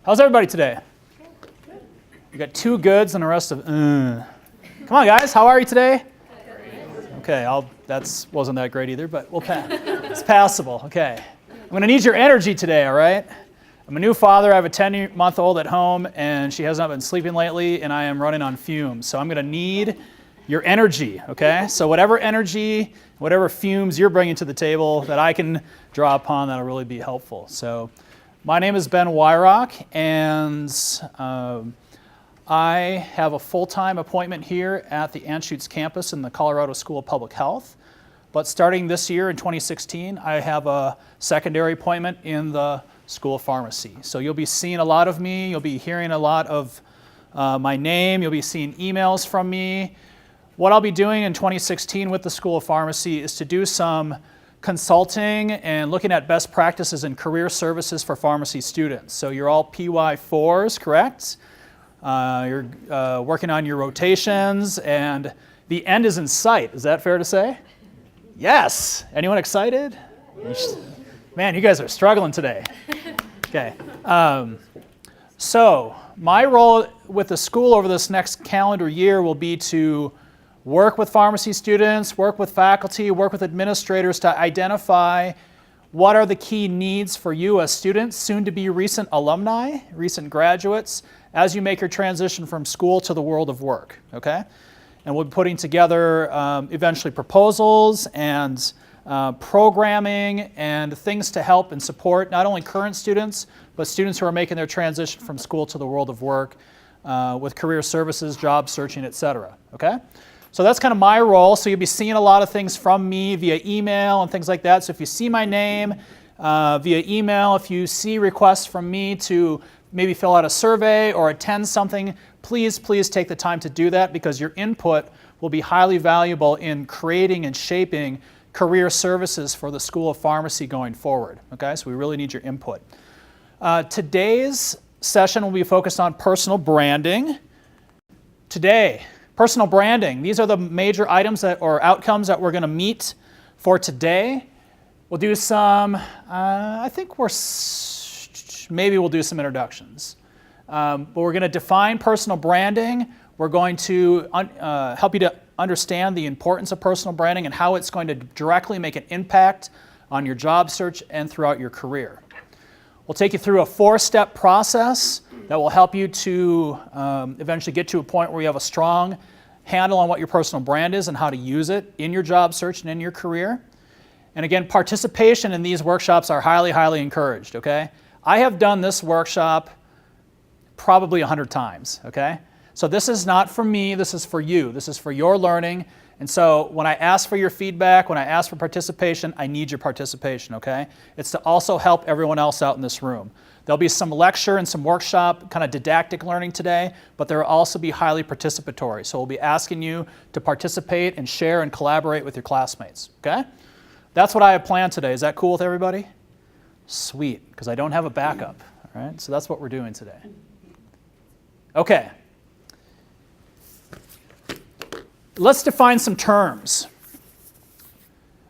How's everybody today? You got two goods and the rest of Come on, guys. How are you today? Okay, that wasn't that great either, but we'll pass. It's passable. Okay. I'm going to need your energy today, all right? I'm a new father. I have a 10-month-old at home, and she has not been sleeping lately, and I am running on fumes. So I'm going to need your energy, okay? So whatever energy, whatever fumes you're bringing to the table that I can draw upon, that'll really be helpful. So my name is Ben Wyrock, and I have a full-time appointment here at the Anschutz campus in the Colorado School of Public Health. But starting this year in 2016, I have a secondary appointment in the School of Pharmacy. So you'll be seeing a lot of me. You'll be hearing a lot of my name. You'll be seeing emails from me. What I'll be doing in 2016 with the School of Pharmacy is to do some consulting and looking at best practices in career services for pharmacy students. So you're all PY4s, correct? You're working on your rotations, and the end is in sight. Is that fair to say? Yes. Anyone excited? Man, you guys are struggling today. Okay. So my role with the school over this next calendar year will be to work with pharmacy students, work with faculty, work with administrators to identify what are the key needs for you as students, soon to be recent alumni, recent graduates, as you make your transition from school to the world of work, okay? And we'll be putting together eventually proposals and programming and things to help and support not only current students, but students who are making their transition from school to the world of work with career services, job searching, et cetera, okay? So that's kind of my role. So you'll be seeing a lot of things from me via email and things like that. So if you see my name via email, if you see requests from me to maybe fill out a survey or attend something, please take the time to do that, because your input will be highly valuable in creating and shaping career services for the School of Pharmacy going forward. Okay, so we really need your input. Today's session will be focused on personal branding. Today, personal branding. These are the major items or outcomes that we're going to meet for today. We'll do some, I think maybe we'll do some introductions. But we're going to define personal branding. We're going to help you to understand the importance of personal branding and how it's going to directly make an impact on your job search and throughout your career. We'll take you through a 4-step process that will help you to eventually get to a point where you have a strong handle on what your personal brand is and how to use it in your job search and in your career. And again, participation in these workshops are highly encouraged, okay? I have done this workshop probably 100 times, okay? So this is not for me, this is for you. This is for your learning. And so when I ask for your feedback, when I ask for participation, I need your participation, okay? It's to also help everyone else out in this room. There'll be some lecture and some workshop, kind of didactic learning today, but there will also be highly participatory. So we'll be asking you to participate and share and collaborate with your classmates, okay? That's what I have planned today. Is that cool with everybody? Sweet, because I don't have a backup, all right? So that's what we're doing today. Okay. Let's define some terms.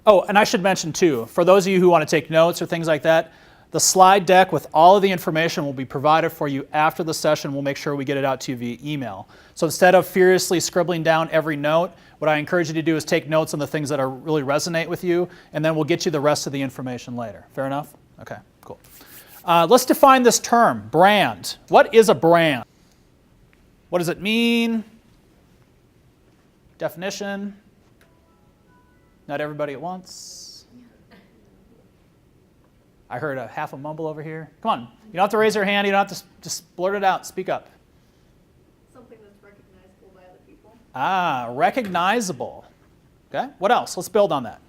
Oh, and I should mention too, for those of you who want to take notes or things like that, the slide deck with all of the information will be provided for you after the session. We'll make sure we get it out to you via email. So instead of furiously scribbling down every note, what I encourage you to do is take notes on the things that really resonate with you, and then we'll get you the rest of the information later. Fair enough? Okay, cool. Let's define this term, brand. What is a brand? What does it mean? Definition? Not everybody at once. I heard a half a mumble over here. Come on, you don't have to raise your hand. You don't have to just blurt it out. Speak up. Something that's recognizable by other people. Ah, recognizable. Okay, what else? Let's build on that.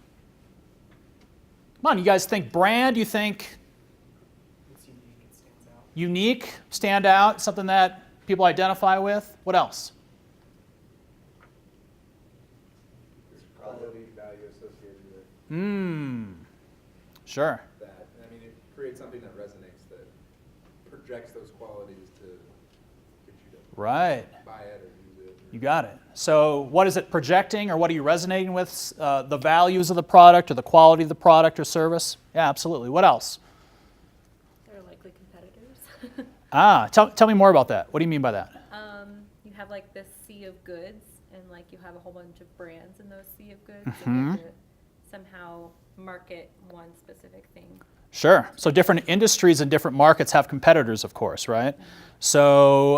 Come on, you guys think brand, you think it's unique, it stands out. Unique, stand out, something that people identify with. What else? There's quality, value associated with Sure. that. I mean, it creates something that resonates, that projects those qualities to get you to Right. buy it or use it. You got it. So what is it projecting, or what are you resonating with? The values of the product or the quality of the product or service? Yeah, absolutely. What else? They're likely competitors. Tell me more about that. What do you mean by that? You have like this sea of goods, and like you have a whole bunch of brands in those sea of goods, Mhm. and you have to somehow market one specific thing. Sure. So different industries and different markets have competitors, of course, right? So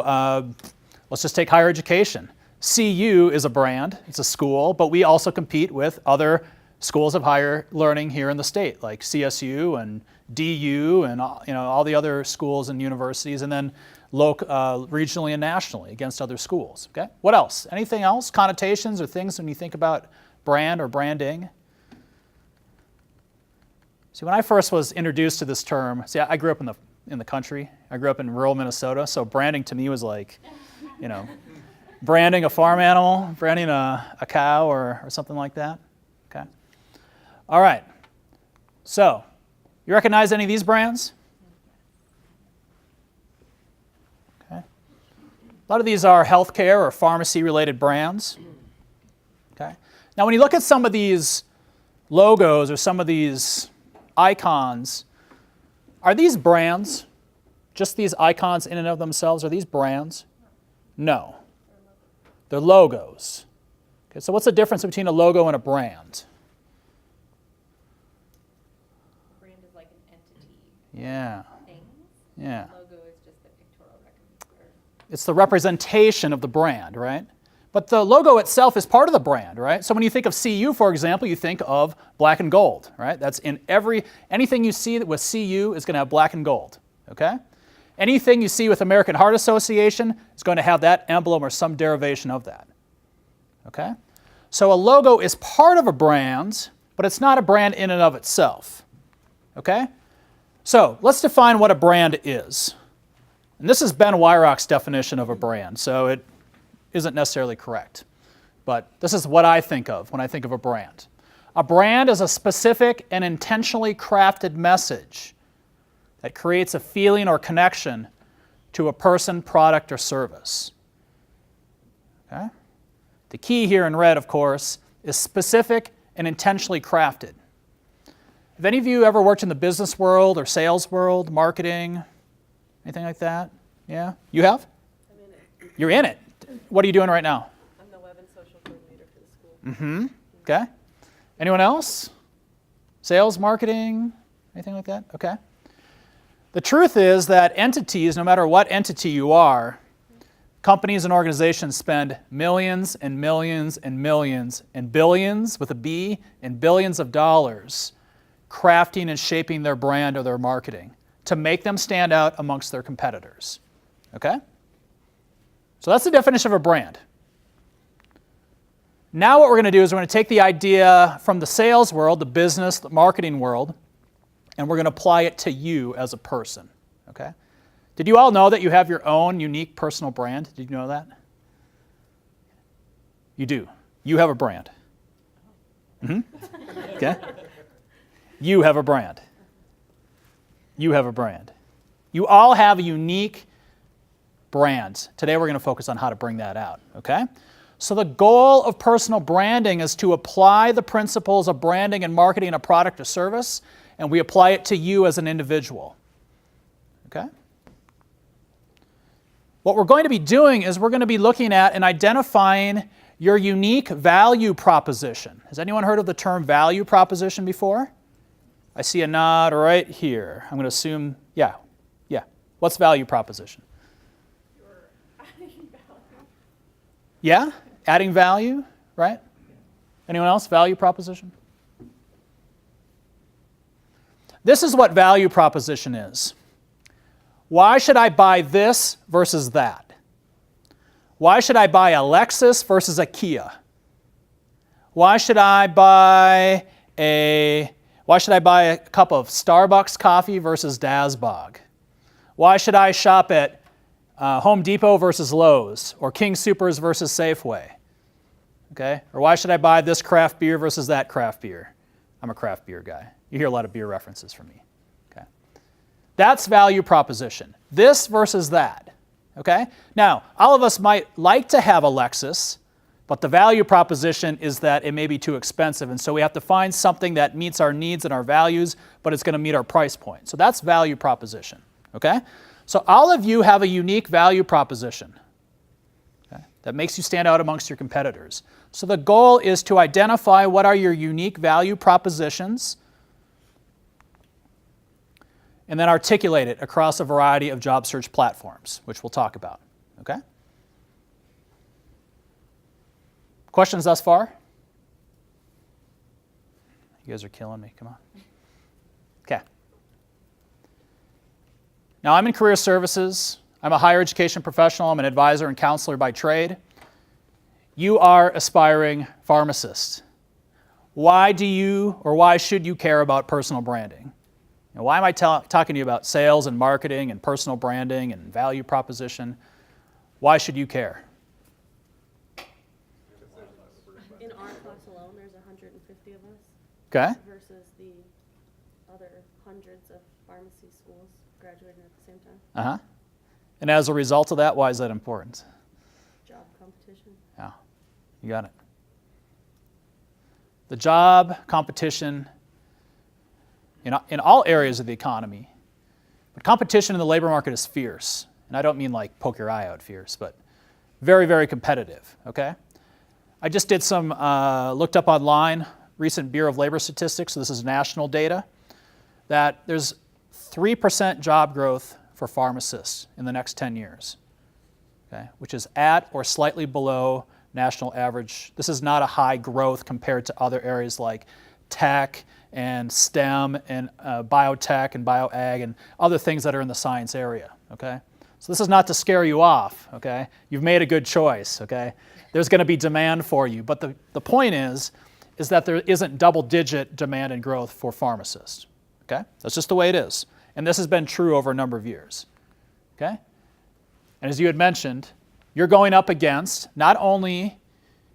let's just take higher education. CU is a brand, it's a school, but we also compete with other schools of higher learning here in the state, like CSU and DU and all the other schools and universities, and then regionally and nationally against other schools. Okay. What else? Anything else? Connotations or things when you think about brand or branding? See, when I first was introduced to this term, I grew up in the country. I grew up in rural Minnesota, so branding to me was like, branding a farm animal, branding a cow or something like that. Okay. All right. So, you recognize any of these brands? Okay. A lot of these are healthcare or pharmacy-related brands. Okay. Now, when you look at some of these logos or some of these icons, are these brands? Just these icons in and of themselves, are these brands? No. They're logos. Okay, so what's the difference between a logo and a brand? Brand is like an entity. Yeah. Things. Yeah. Logo is just the pictorial representation. It's the representation of the brand, right? But the logo itself is part of the brand, right? So when you think of CU, for example, you think of black and gold, right? That's in anything you see with CU is going to have black and gold, okay? Anything you see with American Heart Association is going to have that emblem or some derivation of that, okay? So a logo is part of a brand, but it's not a brand in and of itself, okay? So let's define what a brand is. And this is Ben Weirach's definition of a brand, so it isn't necessarily correct. But this is what I think of when I think of a brand. A brand is a specific and intentionally crafted message that creates a feeling or connection to a person, product, or service. Okay? The key here in red, of course, is specific and intentionally crafted. Have any of you ever worked in the business world or sales world, marketing, anything like that? Yeah? You have? I'm in it. You're in it. What are you doing right now? I'm the web and social coordinator for the school. Mm-hmm. Okay. Anyone else? Sales, marketing, anything like that? Okay. The truth is that entities, no matter what entity you are, companies and organizations spend millions and millions and millions and billions with a B and billions of dollars crafting and shaping their brand or their marketing to make them stand out amongst their competitors. Okay? So that's the definition of a brand. Now what we're going to do is we're going to take the idea from the sales world, the business, the marketing world, and we're going to apply it to you as a person. Okay? Did you all know that you have your own unique personal brand? Did you know that? You do. You have a brand. Mm-hmm. Okay? You have a brand. You have a brand. You all have a unique brand. Today we're going to focus on how to bring that out, okay? So the goal of personal branding is to apply the principles of branding and marketing a product or service, and we apply it to you as an individual, okay? What we're going to be doing is we're going to be looking at and identifying your unique value proposition. Has anyone heard of the term value proposition before? I see a nod right here. I'm going to assume, yeah. What's value proposition? Yeah? Adding value, right? Anyone else? Value proposition? This is what value proposition is. Why should I buy this versus that? Why should I buy a Lexus versus a Kia? Why should I buy a cup of Starbucks coffee versus Dazbog? Why should I shop at Home Depot versus Lowe's, or King Soopers versus Safeway? Okay? Or why should I buy this craft beer versus that craft beer? I'm a craft beer guy. You hear a lot of beer references from me. Okay? That's value proposition. This versus that. Okay? Now, all of us might like to have a Lexus, but the value proposition is that it may be too expensive, and so we have to find something that meets our needs and our values, but it's going to meet our price point. So that's value proposition. Okay? So all of you have a unique value proposition, okay, that makes you stand out amongst your competitors. So the goal is to identify what are your unique value propositions and then articulate it across a variety of job search platforms, which we'll talk about. Okay? Questions thus far? You guys are killing me. Come on. Okay. Now, I'm in career services. I'm a higher education professional. I'm an advisor and counselor by trade. You are aspiring pharmacists. Why do you or why should you care about personal branding? And why am I talking to you about sales and marketing and personal branding and value proposition? Why should you care? In our class alone, there's 150 of us Okay? versus the other hundreds of pharmacy schools graduating at the same time. Uh-huh. And as a result of that, why is that important? Job competition. Yeah, you got it. The job competition in all areas of the economy, but competition in the labor market is fierce. And I don't mean like poke your eye out fierce, but very, very competitive, okay? I just did some, looked up online, recent Bureau of Labor Statistics, so this is national data, that there's 3% job growth for pharmacists in the next 10 years, okay, which is at or slightly below national average. This is not a high growth compared to other areas like tech and STEM and biotech and bioag and other things that are in the science area, okay? So this is not to scare you off, okay? You've made a good choice, okay? There's going to be demand for you, but the point is that there isn't double-digit demand and growth for pharmacists, okay? That's just the way it is. And this has been true over a number of years, okay? And as you had mentioned, you're going up against not only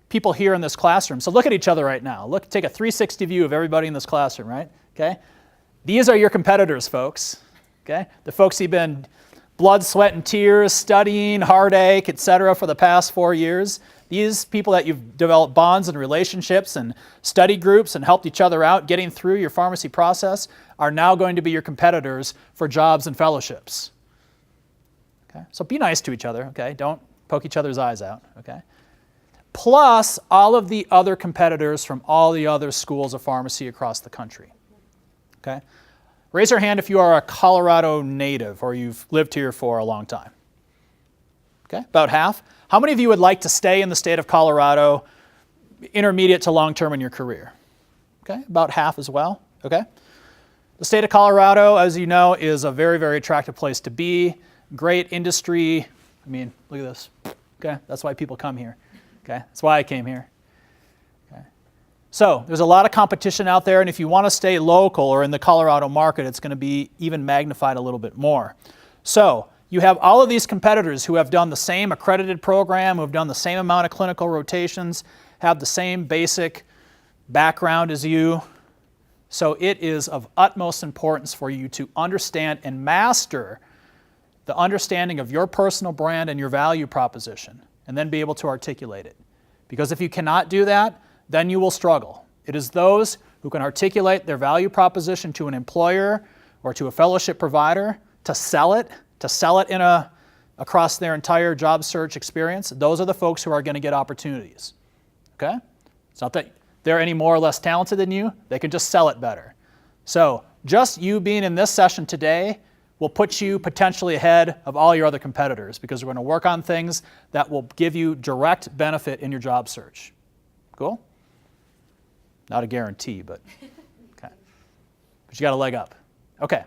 people here in this classroom. So look at each other right now. Look, take a 360 view of everybody in this classroom, right? Okay? These are your competitors, folks. Okay? The folks who've been blood, sweat, and tears, studying, heartache, etc. for the past 4 years. These people that you've developed bonds and relationships and study groups and helped each other out getting through your pharmacy process are now going to be your competitors for jobs and fellowships. Okay? So be nice to each other, okay? Don't poke each other's eyes out, okay? Plus all of the other competitors from all the other schools of pharmacy across the country. Okay? Raise your hand if you are a Colorado native or you've lived here for a long time. Okay? About half. How many of you would like to stay in the state of Colorado intermediate to long term in your career? Okay? About half as well. Okay? The state of Colorado, as you know, is a very, very attractive place to be. Great industry. I mean, look at this. Okay? That's why people come here. Okay, that's why I came here. Okay. So there's a lot of competition out there, and if you want to stay local or in the Colorado market, it's going to be even magnified a little bit more. So you have all of these competitors who have done the same accredited program, who have done the same amount of clinical rotations, have the same basic background as you. So it is of utmost importance for you to understand and master the understanding of your personal brand and your value proposition, and then be able to articulate it. Because if you cannot do that, then you will struggle. It is those who can articulate their value proposition to an employer or to a fellowship provider to sell it across their entire job search experience. Those are the folks who are going to get opportunities. Okay? It's not that they're any more or less talented than you. They can just sell it better. So just you being in this session today will put you potentially ahead of all your other competitors because we're going to work on things that will give you direct benefit in your job search. Cool? Not a guarantee, but okay. But you got a leg up. Okay.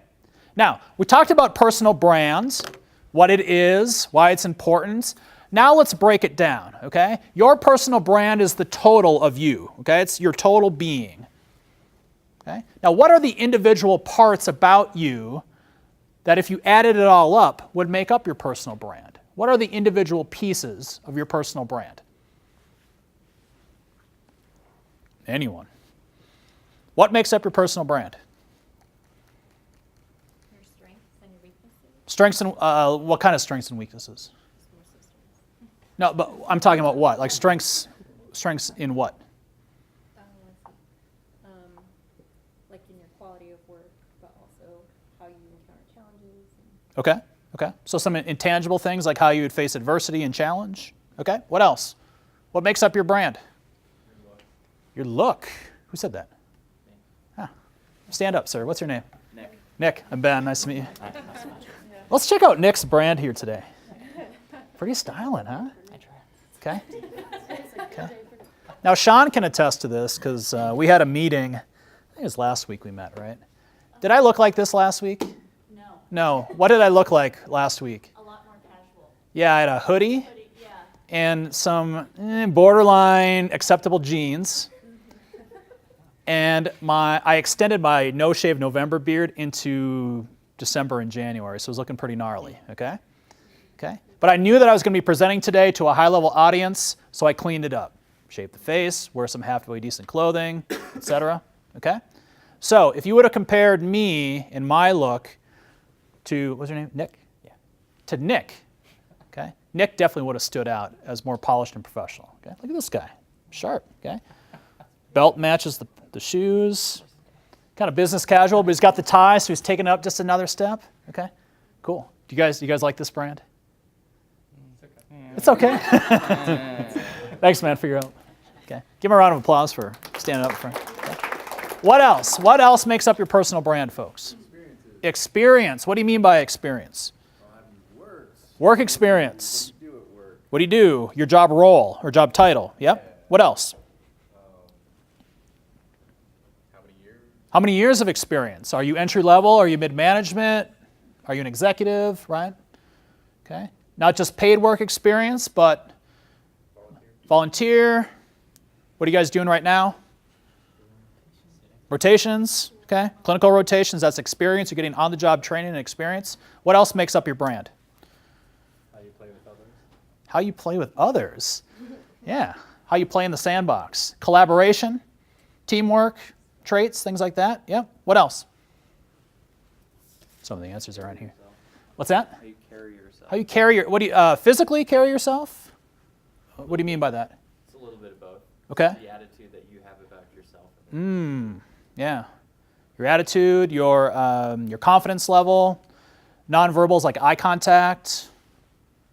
Now, we talked about personal brands, what it is, why it's important. Now let's break it down, okay? Your personal brand is the total of you, okay? It's your total being. Okay? Now, what are the individual parts about you that if you added it all up would make up your personal brand? What are the individual pieces of your personal brand? Anyone? What makes up your personal brand? Your strengths and your weaknesses. Strengths and, what kind of strengths and weaknesses? No, but I'm talking about what? Like strengths in what? Like in your quality of work, but also how you encounter challenges. Okay, Okay, so some intangible things like how you would face adversity and challenge. Okay, what else? What makes up your brand? Your look. Who said that? Ah. Stand up, sir. What's your name? Nick. Nick. I'm Ben. Nice to meet you. Nice to meet you. Let's check out Nick's brand here today. Pretty styling, huh? I try. Okay. Okay. Now, Sean can attest to this because we had a meeting. I think it was last week we met, right? Did I look like this last week? No, No. What did I look like last week? a lot more casual. Yeah, I had a hoodie But yeah, and some borderline acceptable jeans. And I extended my no-shave November beard into December and January, so it was looking pretty gnarly, okay? Okay? But I knew that I was going to be presenting today to a high-level audience, so I cleaned it up. Shaved the face, wear some halfway decent clothing, etc. Okay? So if you would have compared me in my look to, what's your name? Nick? Yeah. To Nick, okay? Nick definitely would have stood out as more polished and professional. Okay? Look at this guy. Sharp, okay? Belt matches the shoes. Kind of business casual, but he's got the tie, so he's taking it up just another step. Okay? Cool. Do you guys like this brand? It's okay. Thanks, man, for your help. Okay. Give him a round of applause for standing up front. Okay. What else? What else makes up your personal brand, folks? Experience. What do you mean by experience? Work experience. What do you do? Your job role or job title. Yep. What else? How many years of experience? Are you entry level? Are you mid-management? Are you an executive, right? Okay. Not just paid work experience, but volunteer. What are you guys doing right now? Rotations, okay? Clinical rotations, that's experience. You're getting on-the-job training and experience. What else makes up your brand? How you play with others. How you play with others. Yeah. How you play in the sandbox. Collaboration, teamwork, traits, things like that. Yep. What else? Some of the answers are on here. What's that? How you carry yourself. How you carry what do you physically carry yourself? What do you mean by that? It's a little bit of both. Okay. The attitude that you have about yourself. Yeah. Your attitude, your confidence level, nonverbals like eye contact.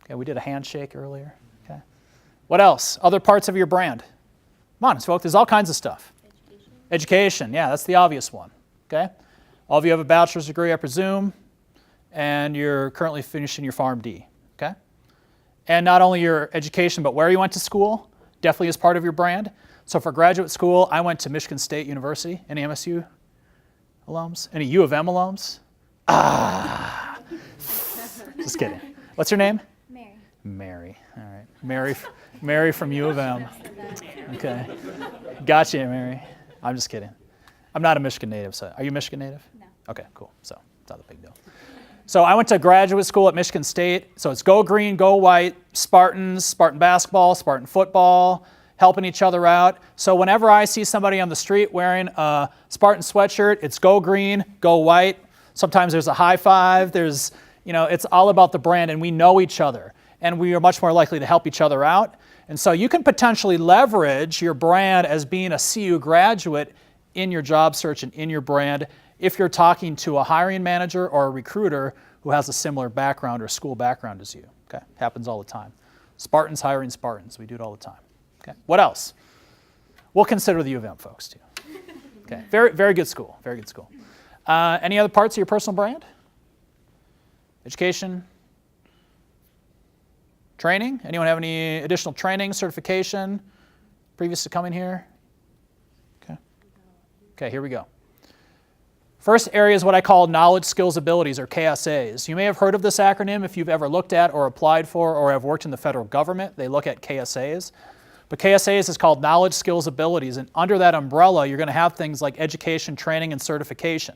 Okay, we did a handshake earlier. Okay. What else? Other parts of your brand. Come on, folks. There's all kinds of stuff. Education, yeah, that's the obvious one. Okay. All of you have a bachelor's degree, I presume, and you're currently finishing your PharmD. Okay. And not only your education, but where you went to school definitely is part of your brand. So for graduate school, I went to Michigan State University. Any MSU alums? Any U of M alums? Ah! Just kidding. What's your name? Mary. Mary. All right. Mary from U of M. Okay. Gotcha, Mary. I'm just kidding. I'm not a Michigan native. So are you a Michigan native? No. Okay, cool. So it's not a big deal. So I went to graduate school at Michigan State. So it's go green, go white, Spartans, Spartan basketball, Spartan football, helping each other out. So whenever I see somebody on the street wearing a Spartan sweatshirt, it's go green, go white. Sometimes there's a high five. There's, it's all about the brand, and we know each other. And we are much more likely to help each other out. And so you can potentially leverage your brand as being a CU graduate in your job search and in your brand if you're talking to a hiring manager or a recruiter who has a similar background or school background as you. Okay, happens all the time. Spartans hiring Spartans, we do it all the time. Okay, what else? We'll consider the U of M folks too. Okay, very, very good school, very good school. Any other parts of your personal brand? Education? Training? Anyone have any additional training, certification, previous to coming here? Okay. Okay, here we go. First area is what I call knowledge, skills, abilities, or KSAs. You may have heard of this acronym if you've ever looked at or applied for or have worked in the federal government. They look at KSAs. But KSAs is called knowledge, skills, abilities, and under that umbrella, you're going to have things like education, training, and certification.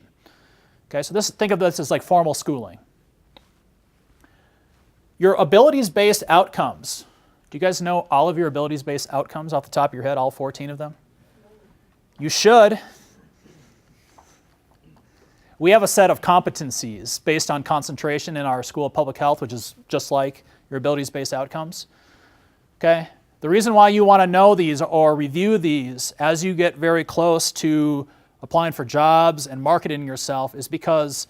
Okay, so think of this as like formal schooling. Your abilities-based outcomes. Do you guys know all of your abilities-based outcomes off the top of your head, all 14 of them? You should. We have a set of competencies based on concentration in our School of Public Health, which is just like your abilities-based outcomes. Okay? The reason why you want to know these or review these as you get very close to applying for jobs and marketing yourself is because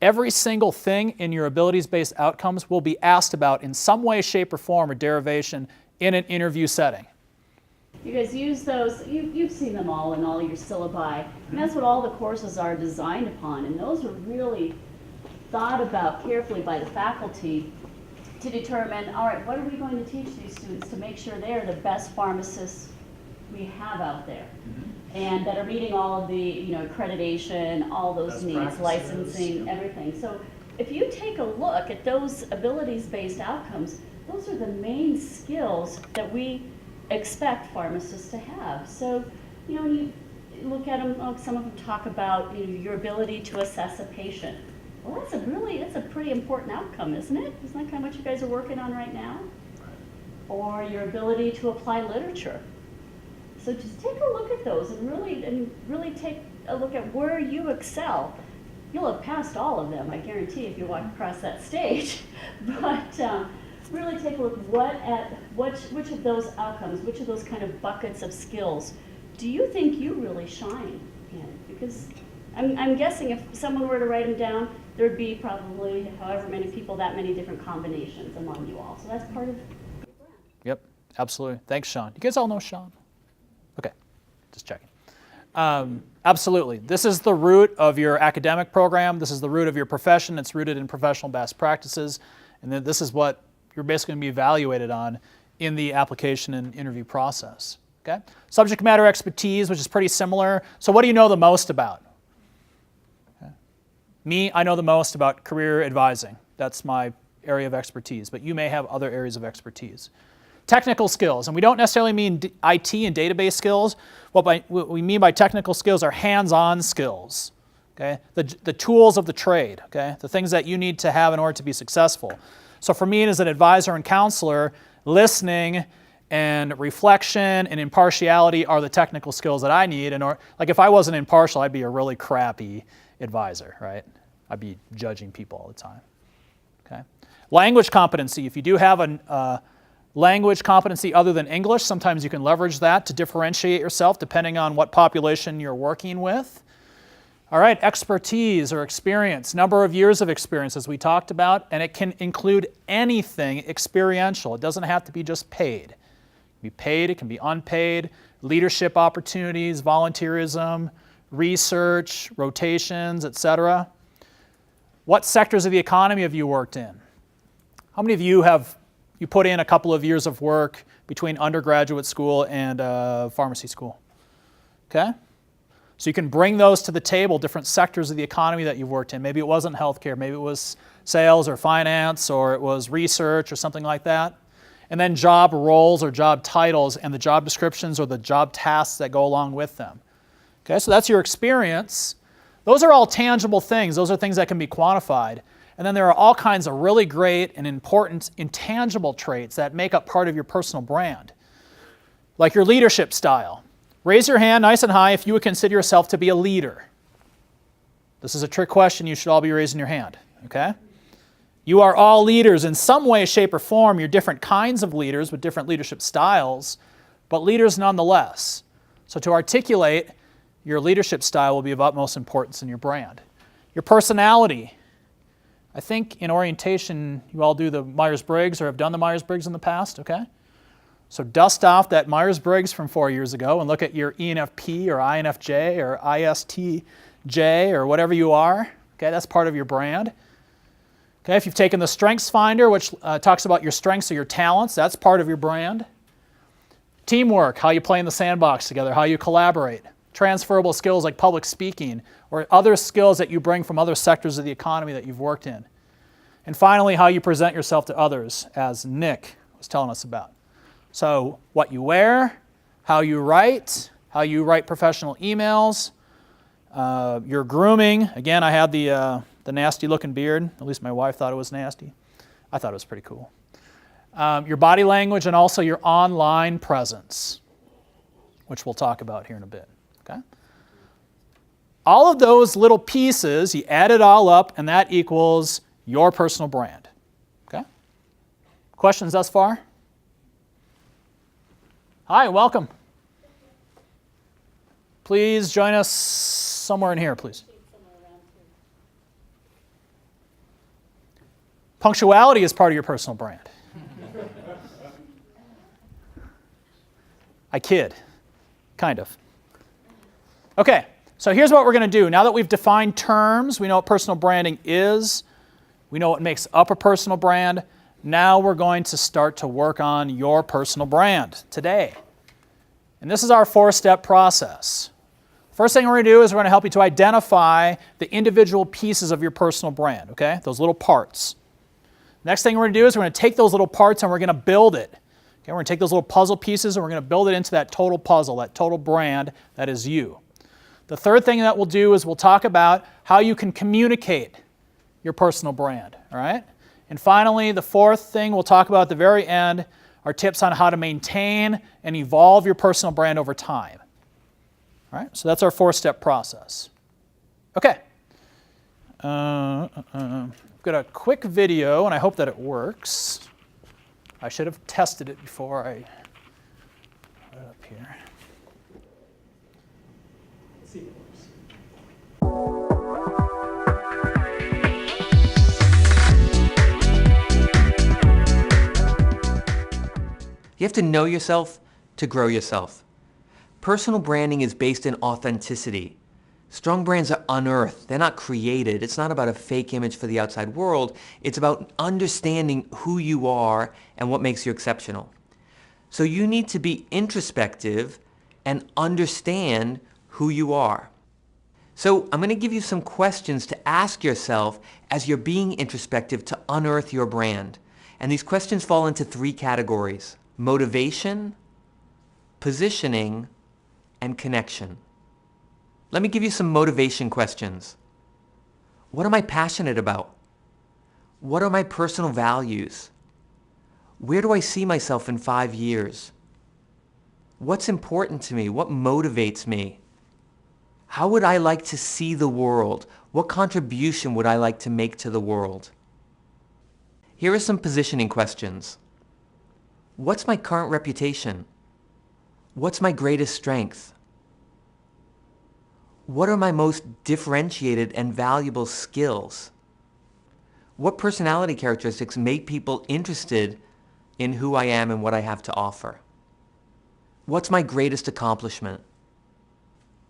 every single thing in your abilities-based outcomes will be asked about in some way, shape, or form or derivation in an interview setting. You guys use those, you've seen them all in all your syllabi, and that's what all the courses are designed upon, and those are really thought about carefully by the faculty to determine, all right, what are we going to teach these students to make sure they're the best pharmacists we have out there, and that are meeting all of the, accreditation, all those Best needs, practices, licensing, everything. So if you take a look at those abilities-based outcomes, those are the main skills that we expect pharmacists to have. So, when you look at them, some of them talk about your ability to assess a patient. Well, that's a pretty important outcome, isn't it? Isn't that kind of what you guys are working on right now? Or your ability to apply literature. So just take a look at those and really take a look at where you excel. You'll have passed all of them, I guarantee, if you walk across that stage. But really take a look which of those outcomes, which of those kind of buckets of skills do you think you really shine in? Because I'm guessing if someone were to write them down, there'd be probably however many people, that many different combinations among you all. So that's part of the brand. Yep, absolutely. Thanks, Sean. You guys all know Sean? Okay, just checking. Absolutely. This is the root of your academic program. This is the root of your profession. It's rooted in professional best practices. And then this is what you're basically going to be evaluated on in the application and interview process. Okay? Subject matter expertise, which is pretty similar. So what do you know the most about? Okay. Me, I know the most about career advising. That's my area of expertise, but you may have other areas of expertise. Technical skills, and we don't necessarily mean IT and database skills. What we mean by technical skills are hands-on skills, okay? The tools of the trade, okay? The things that you need to have in order to be successful. So for me as an advisor and counselor, listening and reflection and impartiality are the technical skills that I need. Like if I wasn't impartial, I'd be a really crappy advisor, right? I'd be judging people all the time, okay? Language competency, if you do have a language competency other than English, sometimes you can leverage that to differentiate yourself depending on what population you're working with. All right, expertise or experience, number of years of experience as we talked about, and it can include anything experiential. It doesn't have to be just paid. It can be paid, it can be unpaid, leadership opportunities, volunteerism, research, rotations, etc. What sectors of the economy have you worked in? How many of you put in a couple of years of work between undergraduate school and pharmacy school? Okay? So you can bring those to the table, different sectors of the economy that you've worked in. Maybe it wasn't healthcare, maybe it was sales or finance, or it was research or something like that. And then job roles or job titles and the job descriptions or the job tasks that go along with them. Okay, so that's your experience. Those are all tangible things. Those are things that can be quantified. And then there are all kinds of really great and important intangible traits that make up part of your personal brand, like your leadership style. Raise your hand nice and high if you would consider yourself to be a leader. This is a trick question. You should all be raising your hand, okay? You are all leaders in some way, shape, or form. You're different kinds of leaders with different leadership styles, but leaders nonetheless. So to articulate your leadership style will be of utmost importance in your brand. Your personality. I think in orientation, you all do the Myers-Briggs or have done the Myers-Briggs in the past, okay? So dust off that Myers-Briggs from 4 years ago and look at your ENFP or INFJ or ISTJ or whatever you are. Okay, that's part of your brand. Okay, if you've taken the Strengths Finder, which talks about your strengths or your talents, that's part of your brand. Teamwork, how you play in the sandbox together, how you collaborate. Transferable skills like public speaking or other skills that you bring from other sectors of the economy that you've worked in. And finally, how you present yourself to others, as Nick was telling us about. So what you wear, how you write professional emails, your grooming. Again, I had the nasty looking beard. At least my wife thought it was nasty. I thought it was pretty cool. Your body language and also your online presence, which we'll talk about here in a bit. Okay? All of those little pieces, you add it all up, and that equals your personal brand. Okay? Questions thus far? Hi, welcome. Please join us somewhere in here, please. Punctuality is part of your personal brand. I kid, kind of. Okay, so here's what we're going to do. Now that we've defined terms, we know what personal branding is, we know what makes up a personal brand, now we're going to start to work on your personal brand today. And this is our 4-step process. First thing we're going to do is we're going to help you to identify the individual pieces of your personal brand, okay? Those little parts. Next thing we're going to do is we're going to take those little parts and we're going to build it. Okay, we're going to take those little puzzle pieces and we're going to build it into that total puzzle, that total brand that is you. The third thing that we'll do is we'll talk about how you can communicate your personal brand, all right? And finally, the fourth thing we'll talk about at the very end are tips on how to maintain and evolve your personal brand over time. All right, so that's our 4-step process. Okay. I've got a quick video, and I hope that it works. I should have tested it before I put it up here. Let's see if it works. You have to know yourself to grow yourself. Personal branding is based in authenticity. Strong brands are unearthed. They're not created. It's not about a fake image for the outside world. It's about understanding who you are and what makes you exceptional. So you need to be introspective and understand who you are. So I'm going to give you some questions to ask yourself as you're being introspective to unearth your brand. And these questions fall into 3 categories: motivation, positioning, and connection. Let me give you some motivation questions. What am I passionate about? What are my personal values? Where do I see myself in 5 years? What's important to me? What motivates me? How would I like to see the world? What contribution would I like to make to the world? Here are some positioning questions. What's my current reputation? What's my greatest strength? What are my most differentiated and valuable skills? What personality characteristics make people interested in who I am and what I have to offer? What's my greatest accomplishment?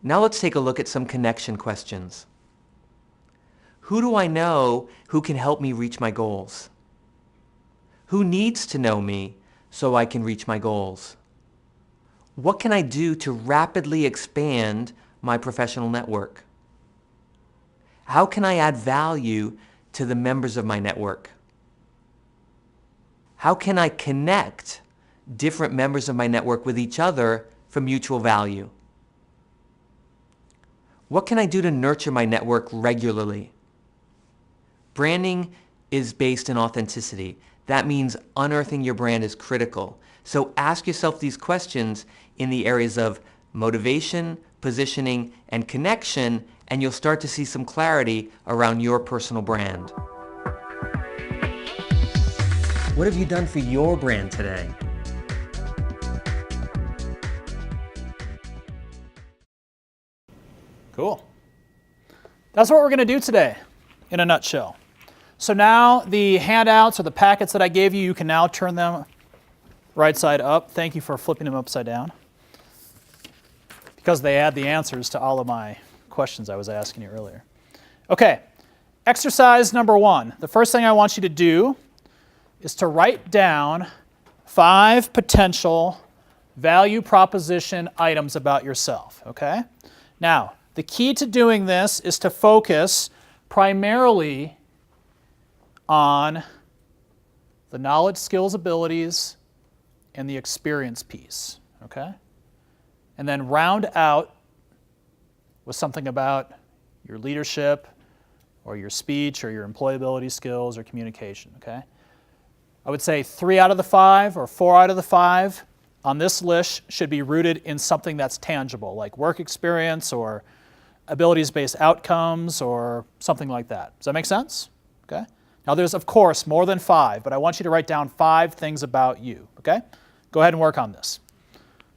Now let's take a look at some connection questions. Who do I know who can help me reach my goals? Who needs to know me so I can reach my goals? What can I do to rapidly expand my professional network? How can I add value to the members of my network? How can I connect different members of my network with each other for mutual value? What can I do to nurture my network regularly? Branding is based in authenticity. That means unearthing your brand is critical. So ask yourself these questions in the areas of motivation, positioning, and connection, and you'll start to see some clarity around your personal brand. What have you done for your brand today? Cool. That's what we're going to do today in a nutshell. So now the handouts or the packets that I gave you, you can now turn them right side up. Thank you for flipping them upside down, because they add the answers to all of my questions I was asking you earlier. Okay, exercise number 1. The first thing I want you to do is to write down 5 potential value proposition items about yourself, okay? Now, the key to doing this is to focus primarily on the knowledge, skills, abilities, and the experience piece, okay? And then round out with something about your leadership or your speech or your employability skills or communication, okay? I would say 3 out of the 5 or 4 out of the 5 on this list should be rooted in something that's tangible, like work experience or abilities-based outcomes or something like that. Does that make sense? Okay? Now there's, of course, more than 5, but I want you to write down 5 things about you, okay? Go ahead and work on this.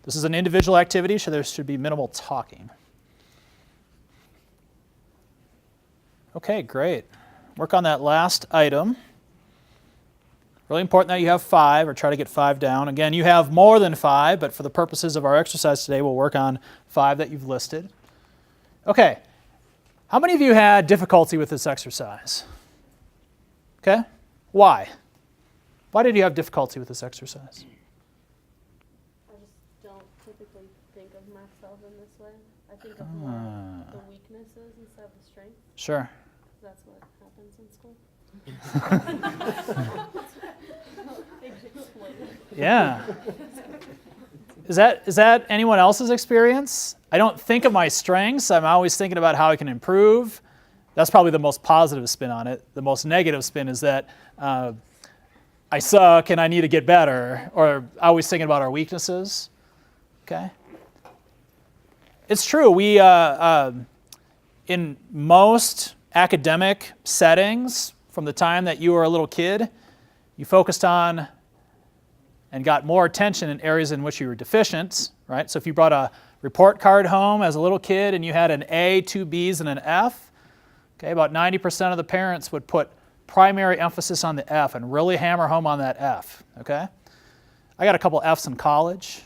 This is an individual activity, so there should be minimal talking. Okay, great. Work on that last item. Really important that you have 5, or try to get 5 down. Again, you have more than 5, but for the purposes of our exercise today, we'll work on 5 that you've listed. Okay, how many of you had difficulty with this exercise? Okay, why? Why did you have difficulty with this exercise? I just don't typically think of myself in this way. I think of more the weaknesses instead of the strengths. Sure. That's what happens in school. Yeah. Is that anyone else's experience? I don't think of my strengths. I'm always thinking about how I can improve. That's probably the most positive spin on it. The most negative spin is that I suck and I need to get better, or always thinking about our weaknesses. Okay? It's true. We, in most academic settings, from the time that you were a little kid, you focused on and got more attention in areas in which you were deficient, right? So if you brought a report card home as a little kid and you had an A, 2 Bs, and an F, okay, about 90% of the parents would put primary emphasis on the F and really hammer home on that F, okay? I got a couple Fs in college,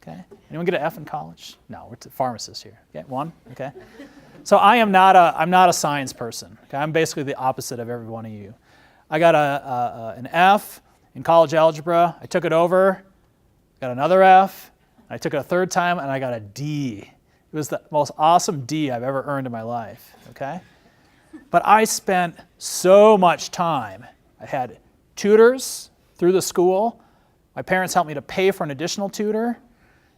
okay? Anyone get an F in college? No, we're pharmacists here. Okay, 1, okay? So I'm not a science person, okay? I'm basically the opposite of every one of you. I got an F in college algebra. I took it over, got another F, I took it a third time, and I got a D. It was the most awesome D I've ever earned in my life, okay? But I spent so much time. I had tutors through the school. My parents helped me to pay for an additional tutor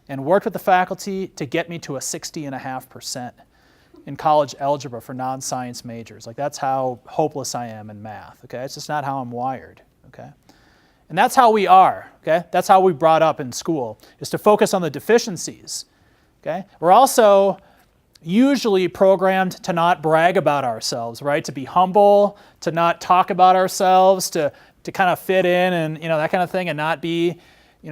and worked with the faculty to get me to a 60.5% in college algebra for non-science majors. Like, that's how hopeless I am in math, okay? It's just not how I'm wired, okay? And that's how we are, okay? That's how we brought up in school, is to focus on the deficiencies, okay? We're also usually programmed to not brag about ourselves, right? To be humble, to not talk about ourselves, to kind of fit in and, that kind of thing, and not be,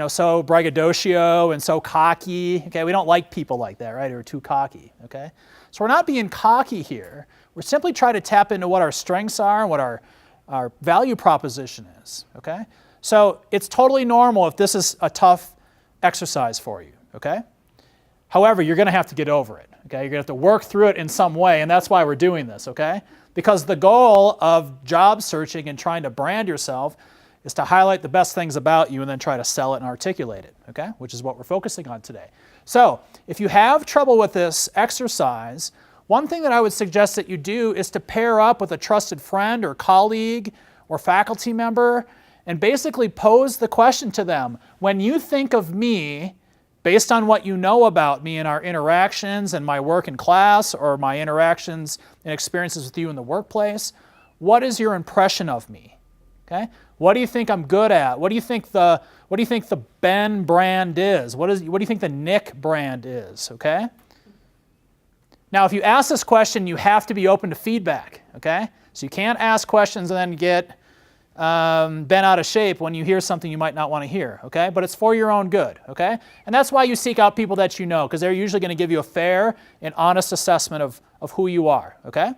so braggadocio and so cocky, okay? We don't like people like that, right? Who are too cocky, okay? So we're not being cocky here. We're simply trying to tap into what our strengths are and what our value proposition is, okay? So it's totally normal if this is a tough exercise for you, okay? However, you're going to have to get over it, okay? You're going to have to work through it in some way, and that's why we're doing this, okay? Because the goal of job searching and trying to brand yourself is to highlight the best things about you and then try to sell it and articulate it, okay? Which is what we're focusing on today. So if you have trouble with this exercise, one thing that I would suggest that you do is to pair up with a trusted friend or colleague or faculty member and basically pose the question to them. When you think of me, based on what you know about me in our interactions and my work in class or my interactions and experiences with you in the workplace, what is your impression of me? Okay? What do you think I'm good at? What do you think the Ben brand is? What do you think the Nick brand is? Okay? Now, if you ask this question, you have to be open to feedback. Okay? So you can't ask questions and then get bent out of shape when you hear something you might not want to hear, okay? But it's for your own good, okay? And that's why you seek out people that you know, because they're usually going to give you a fair and honest assessment of who you are, okay?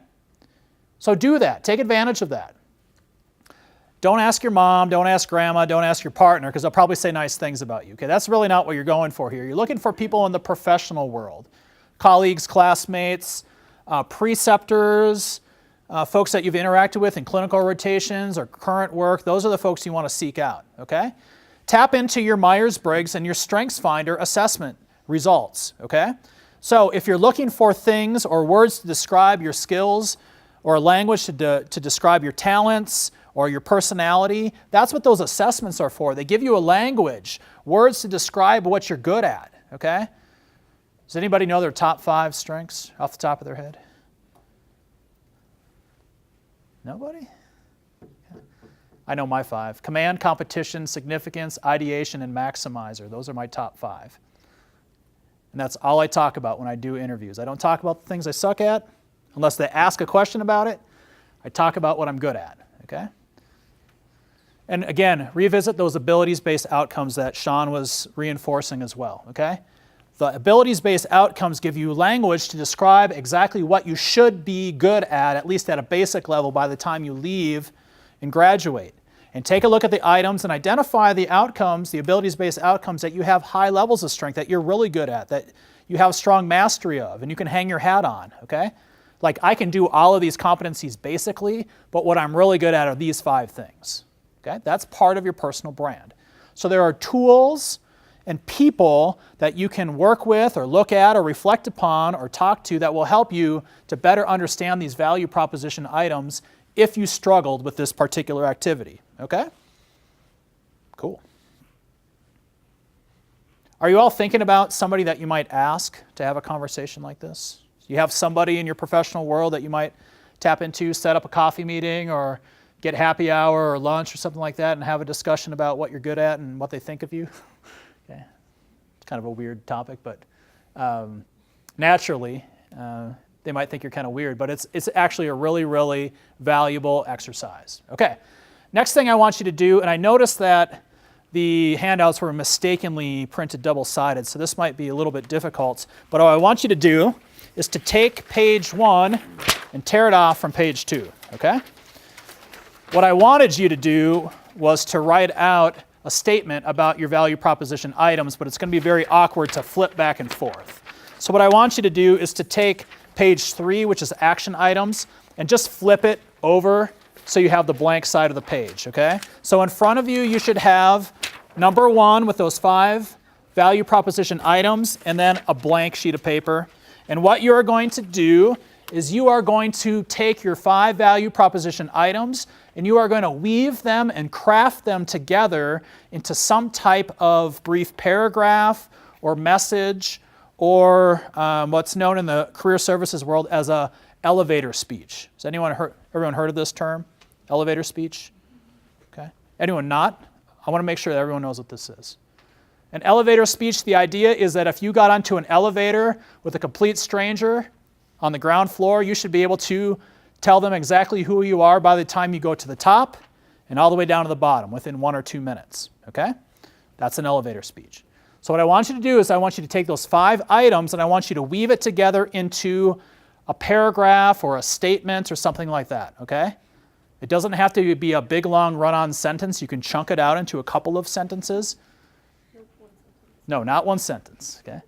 So do that. Take advantage of that. Don't ask your mom, don't ask grandma, don't ask your partner, because they'll probably say nice things about you, okay? That's really not what you're going for here. You're looking for people in the professional world, colleagues, classmates, preceptors, folks that you've interacted with in clinical rotations or current work. Those are the folks you want to seek out, okay? Tap into your Myers-Briggs and your StrengthsFinder assessment results, okay? So if you're looking for things or words to describe your skills or language to describe your talents or your personality, that's what those assessments are for. They give you a language, words to describe what you're good at, okay? Does anybody know their top 5 strengths off the top of their head? Nobody? I know my 5. Command, competition, significance, ideation, and maximizer. Those are my top 5. And that's all I talk about when I do interviews. I don't talk about the things I suck at unless they ask a question about it. I talk about what I'm good at, okay? And again, revisit those abilities-based outcomes that Sean was reinforcing as well, okay? The abilities-based outcomes give you language to describe exactly what you should be good at least at a basic level by the time you leave and graduate. and take a look at the items and identify the outcomes, the abilities-based outcomes that you have high levels of strength, that you're really good at, that you have strong mastery of, and you can hang your hat on, okay? Like, I can do all of these competencies basically, but what I'm really good at are these 5 things, okay? That's part of your personal brand. So there are tools and people that you can work with or look at or reflect upon or talk to that will help you to better understand these value proposition items if you struggled with this particular activity, okay? Cool. Are you all thinking about somebody that you might ask to have a conversation like this? You have somebody in your professional world that you might tap into, set up a coffee meeting or get happy hour or lunch or something like that and have a discussion about what you're good at and what they think of you? Okay. It's kind of a weird topic, but naturally, they might think you're kind of weird, but it's actually a really, really valuable exercise. Okay, next thing I want you to do, and I noticed that the handouts were mistakenly printed double-sided, so this might be a little bit difficult, but what I want you to do is to take page 1 and tear it off from page 2, okay? What I wanted you to do was to write out a statement about your value proposition items, but it's going to be very awkward to flip back and forth. So what I want you to do is to take page 3, which is action items, and just flip it over so you have the blank side of the page, okay? So in front of you, you should have number 1 with those 5 value proposition items, and then a blank sheet of paper. And what you are going to do is you are going to take your 5 value proposition items and you are going to weave them and craft them together into some type of brief paragraph or message or what's known in the career services world as a elevator speech. Has everyone heard of this term? Elevator speech? Okay. Anyone not? I want to make sure that everyone knows what this is. An elevator speech, the idea is that if you got onto an elevator with a complete stranger on the ground floor, you should be able to tell them exactly who you are by the time you go to the top and all the way down to the bottom within 1 or 2 minutes, okay? That's an elevator speech. So what I want you to do is I want you to take those 5 items and I want you to weave it together into a paragraph or a statement or something like that, okay? It doesn't have to be a big, long, run-on sentence. You can chunk it out into a couple of sentences. No, not one sentence, okay?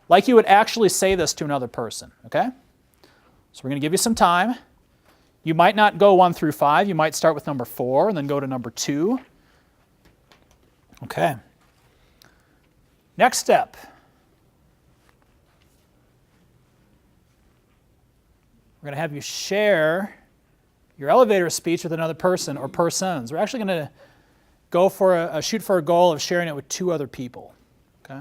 Like you would actually say this to another person, okay? So we're going to give you some time. You might not go 1 through 5. You might start with number 4 and then go to number 2. Okay. Next step. We're going to have you share your elevator speech with another person or persons. We're actually going to go for shoot for a goal of sharing it with 2 other people. Okay?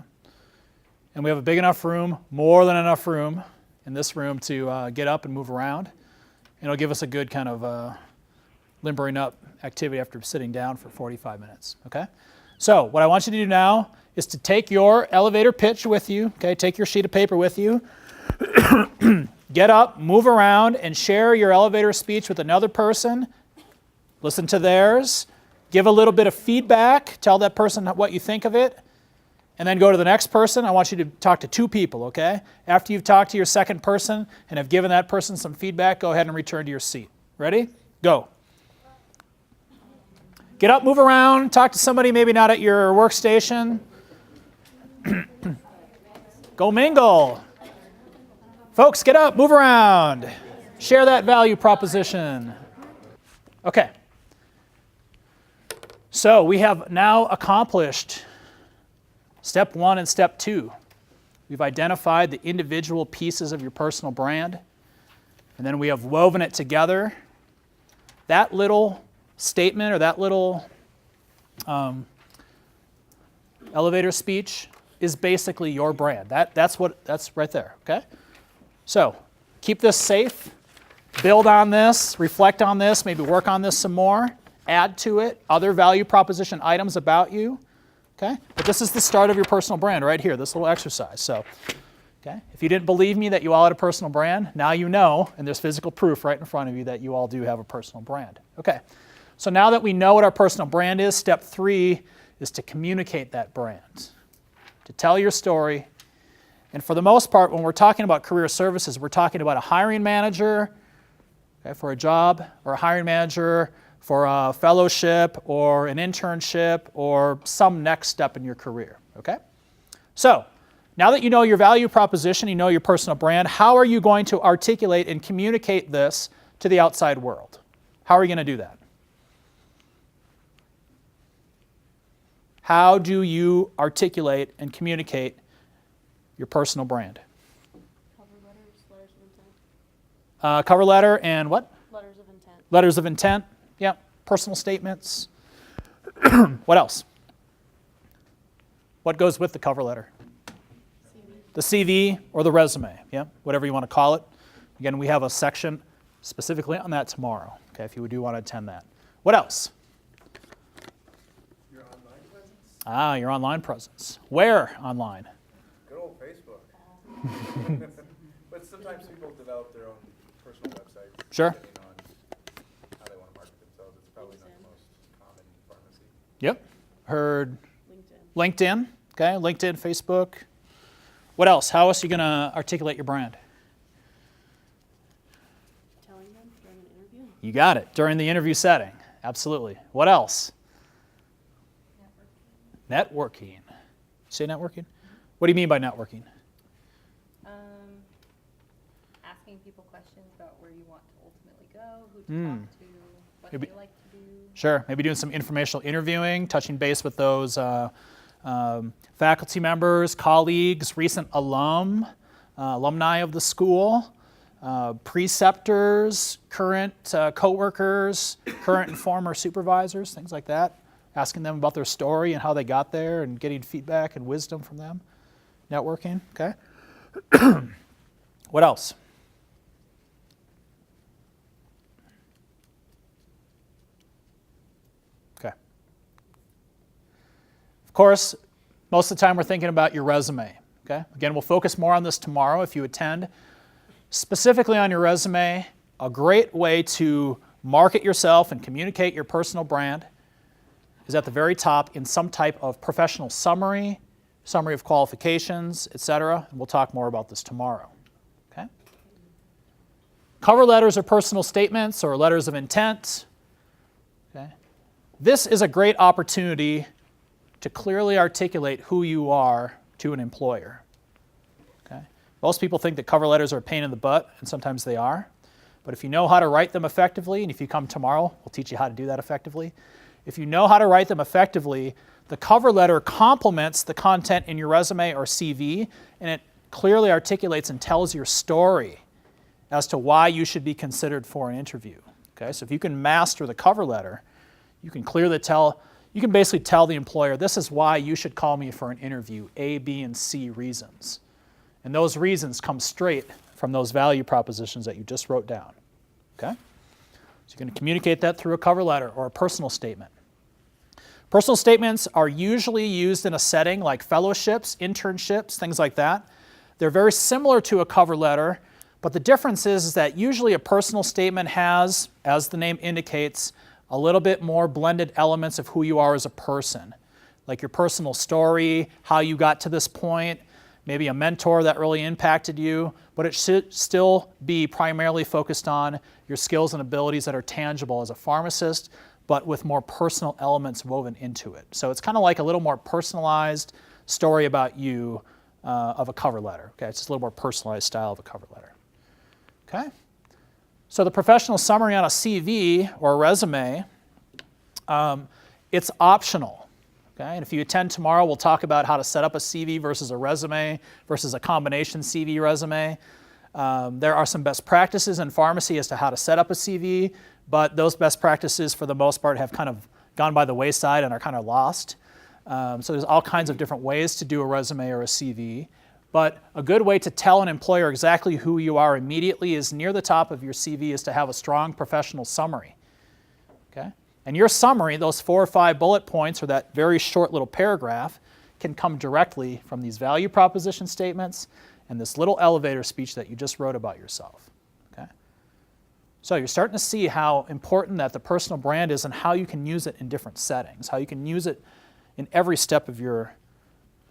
And we have a big enough room, more than enough room in this room to get up and move around. And it'll give us a good kind of limbering up activity after sitting down for 45 minutes. Okay? So what I want you to do now is to take your elevator pitch with you. Okay? Take your sheet of paper with you. Get up, move around, and share your elevator speech with another person. Listen to theirs. Give a little bit of feedback. Tell that person what you think of it. And then go to the next person. I want you to talk to 2 people, okay? After you've talked to your second person and have given that person some feedback, go ahead and return to your seat. Ready? Go. Get up, move around, talk to somebody maybe not at your workstation. Go mingle. Folks, get up, move around. Share that value proposition. Okay. So we have now accomplished step 1 and step 2. We've identified the individual pieces of your personal brand, and then we have woven it together. That little statement or that little elevator speech is basically your brand. That's right there, okay? So keep this safe, build on this, reflect on this, maybe work on this some more, add to it other value proposition items about you. Okay? But this is the start of your personal brand right here, this little exercise. So, okay? If you didn't believe me that you all had a personal brand, now you know, and there's physical proof right in front of you that you all do have a personal brand. Okay. So now that we know what our personal brand is, step 3 is to communicate that brand, to tell your story. And for the most part, when we're talking about career services, we're talking about a hiring manager, okay, for a job, or a hiring manager for a fellowship or an internship or some next step in your career, okay? So, now that you know your value proposition, you know your personal brand, how are you going to articulate and communicate this to the outside world? How are you going to do that? How do you articulate and communicate your personal brand? Cover letters, letters of intent. Cover letter and what? Letters of intent. Letters of intent. Yeah. Personal statements. What else? What goes with the cover letter? The CV or the resume. Yeah. Whatever you want to call it. Again, we have a section specifically on that tomorrow. Okay, if you do want to attend that. What else? Your online presence? Ah, your online presence. Where online? Good old Facebook. But sometimes people develop their own personal websites. Sure. Depending on how they want to market themselves. It's probably not the most common in pharmacy. Yep. Heard LinkedIn. LinkedIn. Okay, LinkedIn, Facebook. What else? How else are you going to articulate your brand? Telling them during an interview. You got it. During the interview setting. Absolutely. What else? Networking. Say networking? What do you mean by networking? Asking people questions about where you want to ultimately go, who to Mm. talk to, what Maybe- they like to do. Sure. Maybe doing some informational interviewing, touching base with those faculty members, colleagues, recent alumni of the school, preceptors, current coworkers, current and former supervisors, things like that. Asking them about their story and how they got there and getting feedback and wisdom from them. Networking, okay? What else? Okay. Of course, most of the time we're thinking about your resume, okay? Again, we'll focus more on this tomorrow if you attend. Specifically on your resume, a great way to market yourself and communicate your personal brand is at the very top in some type of professional summary, summary of qualifications, etc. And we'll talk more about this tomorrow. Okay? Cover letters or personal statements or letters of intent. Okay? This is a great opportunity to clearly articulate who you are to an employer. Okay? Most people think that cover letters are a pain in the butt, and sometimes they are. But if you know how to write them effectively, and if you come tomorrow, we'll teach you how to do that effectively. If you know how to write them effectively, the cover letter complements the content in your resume or CV, and it clearly articulates and tells your story as to why you should be considered for an interview. Okay? So if you can master the cover letter, you can basically tell the employer, this is why you should call me for an interview, A, B, and C reasons. And those reasons come straight from those value propositions that you just wrote down. Okay? So you're going to communicate that through a cover letter or a personal statement. Personal statements are usually used in a setting like fellowships, internships, things like that. They're very similar to a cover letter, but the difference is that usually a personal statement has, as the name indicates, a little bit more blended elements of who you are as a person, like your personal story, how you got to this point, maybe a mentor that really impacted you, but it should still be primarily focused on your skills and abilities that are tangible as a pharmacist, but with more personal elements woven into it. So it's kind of like a little more personalized story about you of a cover letter. Okay, it's just a little more personalized style of a cover letter. Okay? So the professional summary on a CV or a resume, it's optional. Okay? And if you attend tomorrow, we'll talk about how to set up a CV versus a resume versus a combination CV resume. There are some best practices in pharmacy as to how to set up a CV, but those best practices for the most part have kind of gone by the wayside and are kind of lost. So there's all kinds of different ways to do a resume or a CV. But a good way to tell an employer exactly who you are immediately is near the top of your CV is to have a strong professional summary. Okay? And your summary, those 4 or 5 bullet points or that very short little paragraph, can come directly from these value proposition statements and this little elevator speech that you just wrote about yourself. Okay? So you're starting to see how important that the personal brand is and how you can use it in different settings, how you can use it in every step of your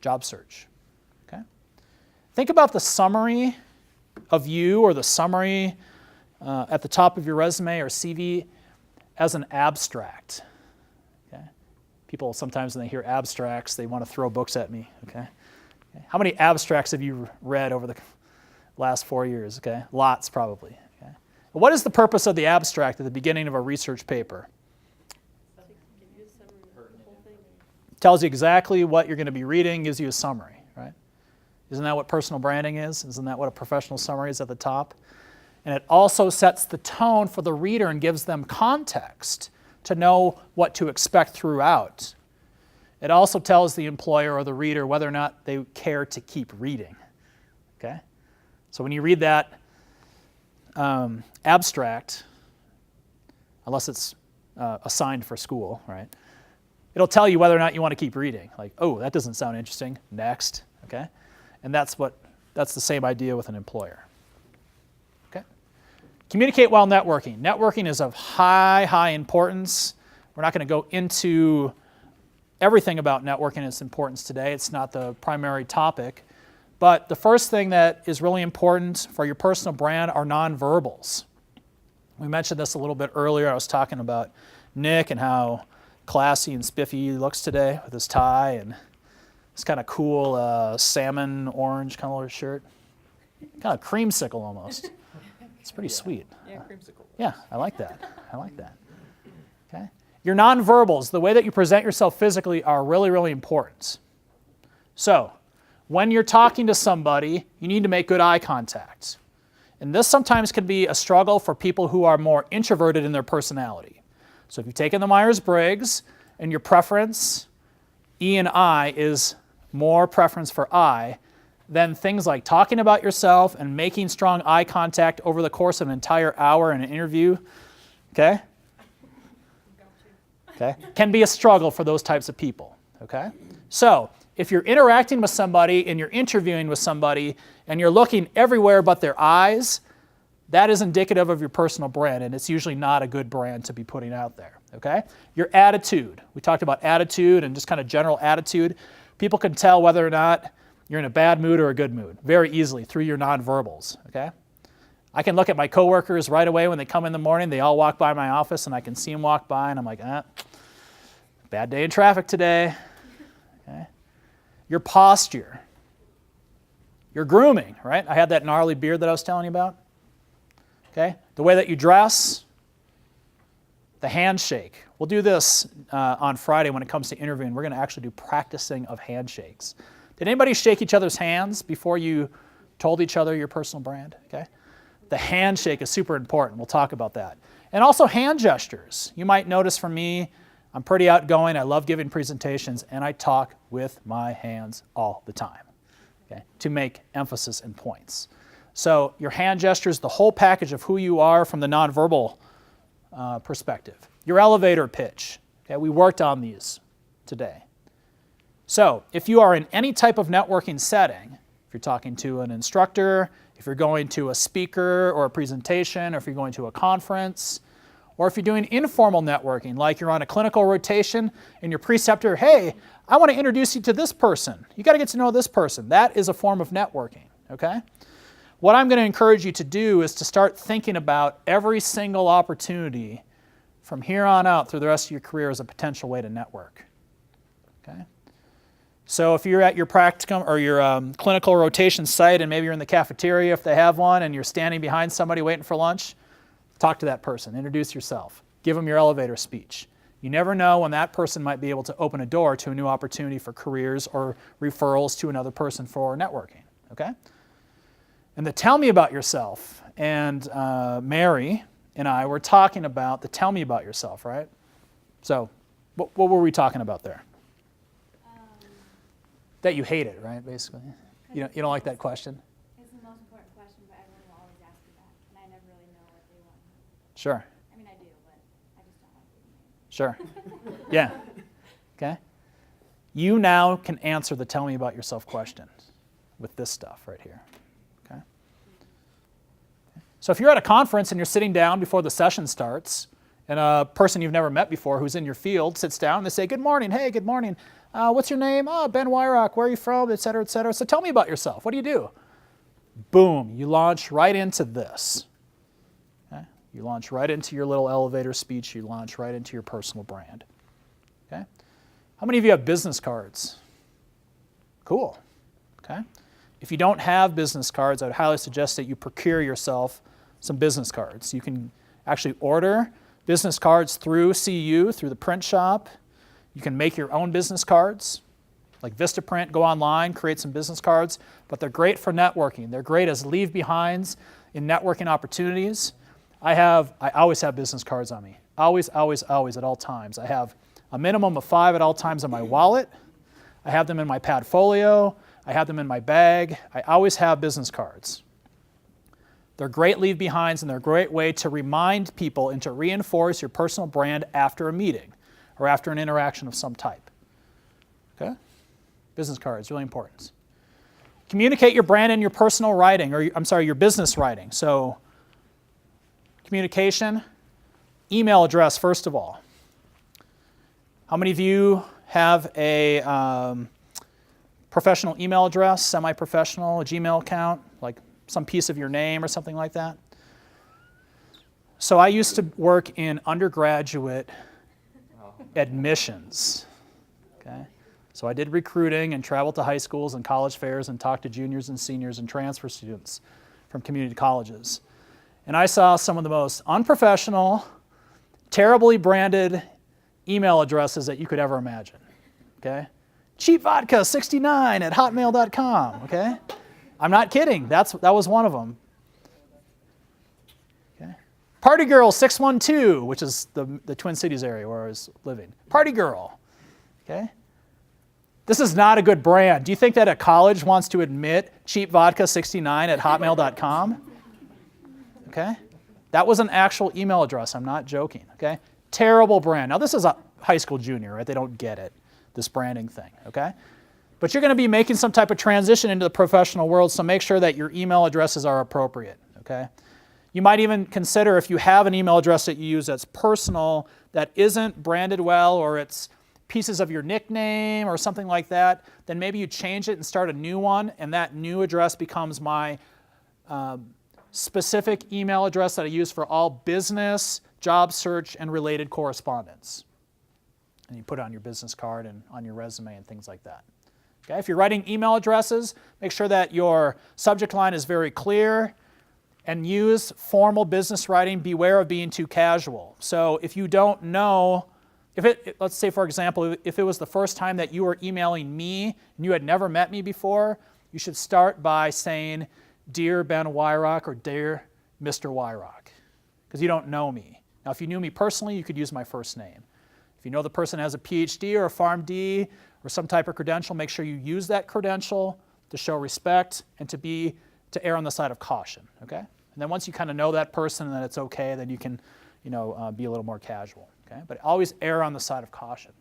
job search. Okay? Think about the summary of you or the summary at the top of your resume or CV as an abstract. Okay? People sometimes when they hear abstracts, they want to throw books at me. Okay? How many abstracts have you read over the last 4 years? Okay? Lots, probably. Okay? What is the purpose of the abstract at the beginning of a research paper? Tells you exactly what you're going to be reading, gives you a summary, right? Isn't that what personal branding is? Isn't that what a professional summary is at the top? And it also sets the tone for the reader and gives them context to know what to expect throughout. It also tells the employer or the reader whether or not they care to keep reading. Okay? So when you read that abstract, unless it's assigned for school, right? It'll tell you whether or not you want to keep reading. Like, oh, that doesn't sound interesting. Next, okay? And that's the same idea with an employer. Okay? Communicate while networking. Networking is of high importance. We're not going to go into everything about networking and its importance today. It's not the primary topic. But the first thing that is really important for your personal brand are nonverbals. We mentioned this a little bit earlier. I was talking about Nick and how classy and spiffy he looks today with his tie and this kind of cool salmon orange color shirt. Kind of creamsicle almost. It's pretty sweet. Yeah, creamsicle. Yeah, I like that. I like that. Okay? Your nonverbals, the way that you present yourself physically, are really important. So, when you're talking to somebody, you need to make good eye contact. And this sometimes can be a struggle for people who are more introverted in their personality. So if you've taken the Myers-Briggs and your preference, E and I, is more preference for I, then things like talking about yourself and making strong eye contact over the course of an entire hour in an interview, okay? Okay, can be a struggle for those types of people, okay? So if you're interacting with somebody and you're interviewing with somebody and you're looking everywhere but their eyes, that is indicative of your personal brand, and it's usually not a good brand to be putting out there, okay? Your attitude. We talked about attitude and just kind of general attitude. People can tell whether or not you're in a bad mood or a good mood very easily through your nonverbals, okay? I can look at my coworkers right away when they come in the morning. They all walk by my office, and I can see them walk by, and I'm like, bad day in traffic today, okay? Your posture. Your grooming, right? I had that gnarly beard that I was telling you about. Okay? The way that you dress, the handshake. We'll do this on Friday when it comes to interviewing. We're going to actually do practicing of handshakes. Did anybody shake each other's hands before you told each other your personal brand? Okay? The handshake is super important. We'll talk about that. And also hand gestures. You might notice from me, I'm pretty outgoing. I love giving presentations, and I talk with my hands all the time, okay, to make emphasis and points. So your hand gestures, the whole package of who you are from the nonverbal perspective. Your elevator pitch. Okay, we worked on these today. So if you are in any type of networking setting, if you're talking to an instructor, if you're going to a speaker or a presentation, or if you're going to a conference, or if you're doing informal networking, like you're on a clinical rotation and your preceptor, hey, I want to introduce you to this person. You got to get to know this person. That is a form of networking, okay? What I'm going to encourage you to do is to start thinking about every single opportunity from here on out through the rest of your career as a potential way to network. Okay? So if you're at your practicum or your clinical rotation site and maybe you're in the cafeteria if they have one and you're standing behind somebody waiting for lunch, talk to that person, introduce yourself, give them your elevator speech. You never know when that person might be able to open a door to a new opportunity for careers or referrals to another person for networking. Okay? And the tell me about yourself, and Mary and I were talking about the tell me about yourself, right? So what were we talking about there? That you hate it, right, basically? You don't like that question? It's the most important question, but everyone will always ask you that, and I never really know what they want. Sure. I mean, I do, but I just don't like it. Sure. Yeah. Okay? You now can answer the tell me about yourself question with this stuff right here. Okay? So if you're at a conference and you're sitting down before the session starts, and a person you've never met before who's in your field sits down and they say, good morning, hey, good morning. What's your name? Oh, Ben Wyrock, where are you from, et cetera, et cetera. So tell me about yourself. What do you do? Boom, you launch right into this. Okay? You launch right into your little elevator speech. You launch right into your personal brand. Okay? How many of you have business cards? Cool. Okay? If you don't have business cards, I would highly suggest that you procure yourself some business cards. You can actually order business cards through CU, through the print shop. You can make your own business cards, like Vistaprint. Go online, create some business cards. But they're great for networking. They're great as leave-behinds in networking opportunities. I always have business cards on me. Always, always, always, at all times. I have a minimum of 5 at all times in my wallet. I have them in my Padfolio. I have them in my bag. I always have business cards. They're great leave-behinds, and they're a great way to remind people and to reinforce your personal brand after a meeting or after an interaction of some type. Okay? Business cards, really important. Communicate your brand in your personal writing, or your business writing. So, communication, email address, first of all. How many of you have a professional email address, semi-professional, a Gmail account, like some piece of your name or something like that? So I used to work in undergraduate admissions. Okay? So I did recruiting and traveled to high schools and college fairs and talked to juniors and seniors and transfer students from community colleges. And I saw some of the most unprofessional, terribly branded email addresses that you could ever imagine. Okay? cheapvodka69@hotmail.com. Okay? I'm not kidding. That was one of them. Okay? Partygirl612, which is the Twin Cities area where I was living. Partygirl. Okay? This is not a good brand. Do you think that a college wants to admit cheapvodka69@hotmail.com? Okay? That was an actual email address. I'm not joking. Okay? Terrible brand. Now, this is a high school junior, right? They don't get it, this branding thing. Okay? But you're going to be making some type of transition into the professional world, so make sure that your email addresses are appropriate. Okay? You might even consider, if you have an email address that you use that's personal, that isn't branded well, or it's pieces of your nickname or something like that, then maybe you change it and start a new one, and that new address becomes my specific email address that I use for all business, job search, and related correspondence. And you put it on your business card and on your resume and things like that. Okay? If you're writing email addresses, make sure that your subject line is very clear, and use formal business writing. Beware of being too casual. So if you don't know, let's say, for example, if it was the first time that you were emailing me and you had never met me before, you should start by saying, "Dear Ben Wyrock," or "Dear Mr. Wyrock," because you don't know me. Now, if you knew me personally, you could use my first name. If you know the person has a PhD or a PharmD or some type of credential, make sure you use that credential to show respect and to err on the side of caution. Okay? And then once you kind of know that person and that it's okay, then you can, be a little more casual. Okay? But always err on the side of caution.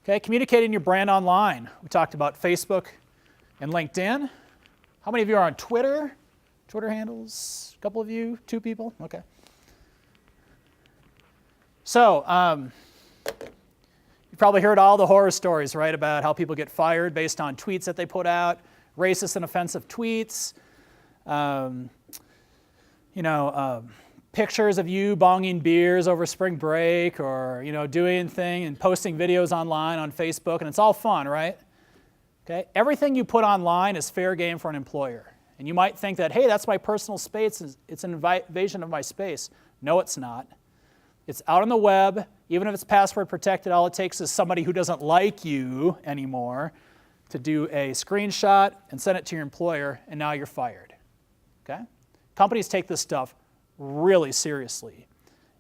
Okay? Communicating your brand online. We talked about Facebook and LinkedIn. How many of you are on Twitter? Twitter handles? A couple of you? 2 people? Okay. So, you've probably heard all the horror stories, right, about how people get fired based on tweets that they put out, racist and offensive tweets, pictures of you bonging beers over spring break, or, doing thing and posting videos online on Facebook, and it's all fun, right? Okay? Everything you put online is fair game for an employer. And you might think that, hey, that's my personal space, it's an invasion of my space. No, it's not. It's out on the web. Even if it's password protected, all it takes is somebody who doesn't like you anymore to do a screenshot and send it to your employer, and now you're fired. Okay? Companies take this stuff really seriously.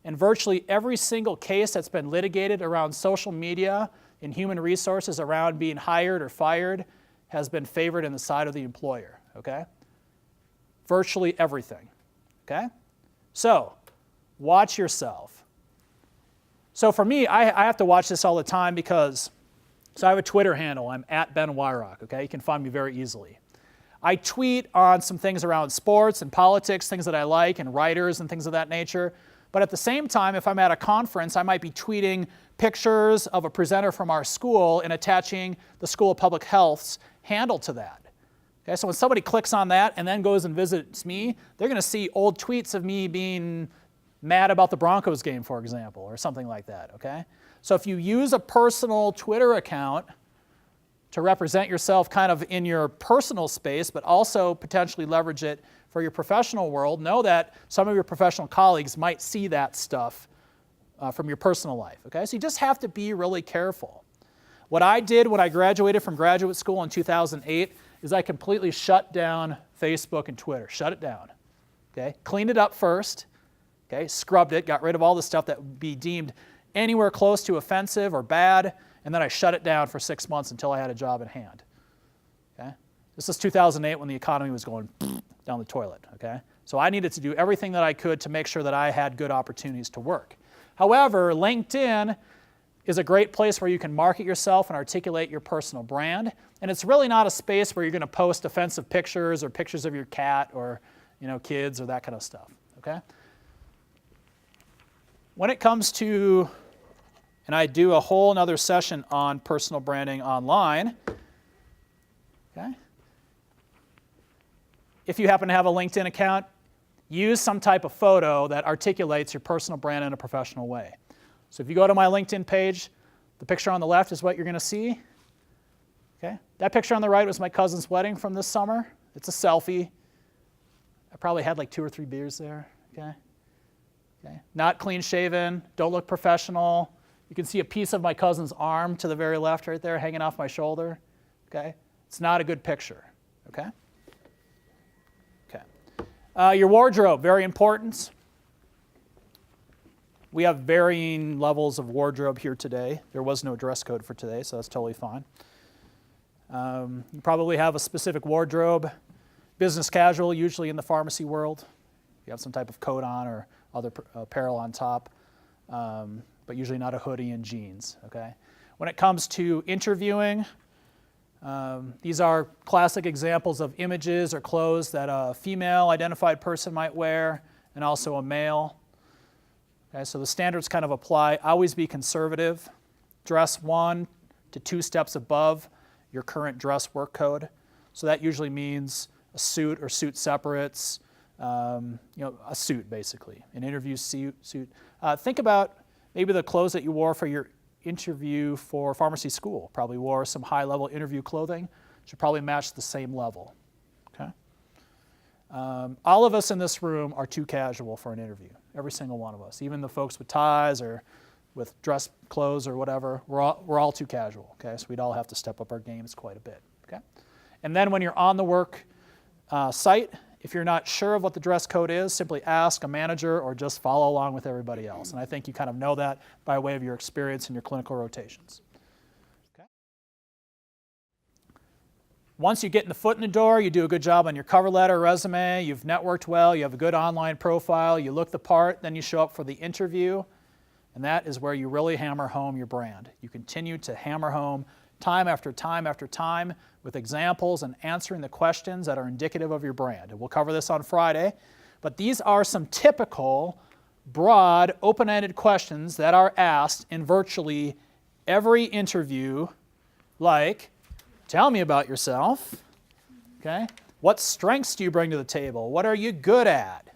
And virtually every single case that's been litigated around social media and human resources around being hired or fired has been favored in the side of the employer. Okay? Virtually everything. Okay? So, watch yourself. So for me, I have to watch this all the time because, so I have a Twitter handle. I'm @BenWyrock, okay? You can find me very easily. I tweet on some things around sports and politics, things that I like, and writers and things of that nature. But at the same time, if I'm at a conference, I might be tweeting pictures of a presenter from our school and attaching the School of Public Health's handle to that. Okay, so when somebody clicks on that and then goes and visits me, they're going to see old tweets of me being mad about the Broncos game, for example, or something like that, okay? So if you use a personal Twitter account to represent yourself kind of in your personal space, but also potentially leverage it for your professional world, know that some of your professional colleagues might see that stuff from your personal life, okay? So you just have to be really careful. What I did when I graduated from graduate school in 2008 is I completely shut down Facebook and Twitter, shut it down, okay? Cleaned it up first, okay? Scrubbed it, got rid of all the stuff that would be deemed anywhere close to offensive or bad, and then I shut it down for 6 months until I had a job in hand, okay? This is 2008 when the economy was going down the toilet, okay? So I needed to do everything that I could to make sure that I had good opportunities to work. However, LinkedIn is a great place where you can market yourself and articulate your personal brand. And it's really not a space where you're going to post offensive pictures or pictures of your cat or, kids or that kind of stuff, okay? When it comes to, and I do a whole nother session on personal branding online, okay? If you happen to have a LinkedIn account, use some type of photo that articulates your personal brand in a professional way. So if you go to my LinkedIn page, the picture on the left is what you're going to see. Okay? That picture on the right was my cousin's wedding from this summer. It's a selfie. I probably had like 2 or 3 beers there. Okay? Okay? Not clean shaven, don't look professional. You can see a piece of my cousin's arm to the very left right there hanging off my shoulder. Okay? It's not a good picture. Okay? Okay. Your wardrobe, very important. We have varying levels of wardrobe here today. There was no dress code for today, so that's totally fine. You probably have a specific wardrobe. Business casual, usually in the pharmacy world. You have some type of coat on or other apparel on top, but usually not a hoodie and jeans, okay? When it comes to interviewing, these are classic examples of images or clothes that a female identified person might wear and also a male. Okay, so the standards kind of apply. Always be conservative. Dress 1 to 2 steps above your current dress work code. So that usually means a suit or suit separates, a suit basically, an interview suit. Think about maybe the clothes that you wore for your interview for pharmacy school. Probably wore some high-level interview clothing. Should probably match the same level. Okay. All of us in this room are too casual for an interview. Every single one of us, even the folks with ties or with dress clothes or whatever, we're all too casual, okay? So we'd all have to step up our games quite a bit, okay? And then when you're on the work site, if you're not sure of what the dress code is, simply ask a manager or just follow along with everybody else. And I think you kind of know that by way of your experience in your clinical rotations. Okay? Once you get the foot in the door, you do a good job on your cover letter, resume, you've networked well, you have a good online profile, you look the part, then you show up for the interview, and that is where you really hammer home your brand. You continue to hammer home time after time after time with examples and answering the questions that are indicative of your brand. And we'll cover this on Friday, but these are some typical, broad, open-ended questions that are asked in virtually every interview, like, tell me about yourself, okay? What strengths do you bring to the table? What are you good at?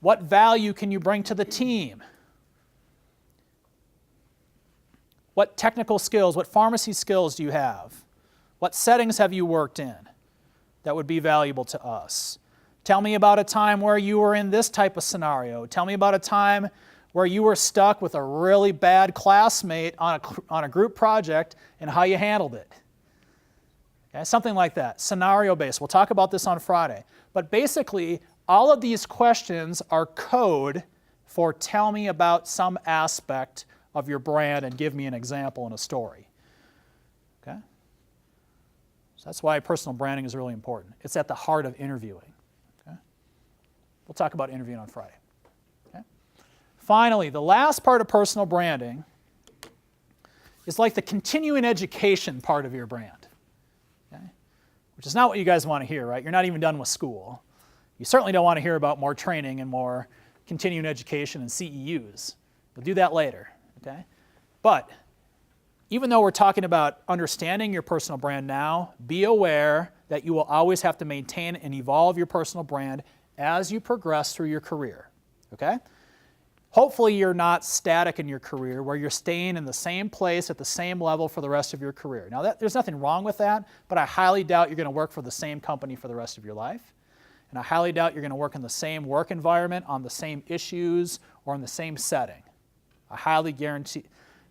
What value can you bring to the team? What technical skills, what pharmacy skills do you have? What settings have you worked in that would be valuable to us? Tell me about a time where you were in this type of scenario. Tell me about a time where you were stuck with a really bad classmate on a group project and how you handled it. Okay, something like that, scenario-based. We'll talk about this on Friday. But basically, all of these questions are code for tell me about some aspect of your brand and give me an example and a story. Okay? So that's why personal branding is really important. It's at the heart of interviewing. Okay? We'll talk about interviewing on Friday. Okay? Finally, the last part of personal branding is like the continuing education part of your brand. Okay? Which is not what you guys want to hear, right? You're not even done with school. You certainly don't want to hear about more training and more continuing education and CEUs. We'll do that later. Okay? But even though we're talking about understanding your personal brand now, be aware that you will always have to maintain and evolve your personal brand as you progress through your career, okay? Hopefully you're not static in your career where you're staying in the same place at the same level for the rest of your career. Now, there's nothing wrong with that, but I highly doubt you're going to work for the same company for the rest of your life. And I highly doubt you're going to work in the same work environment, on the same issues, or in the same setting. I highly guarantee,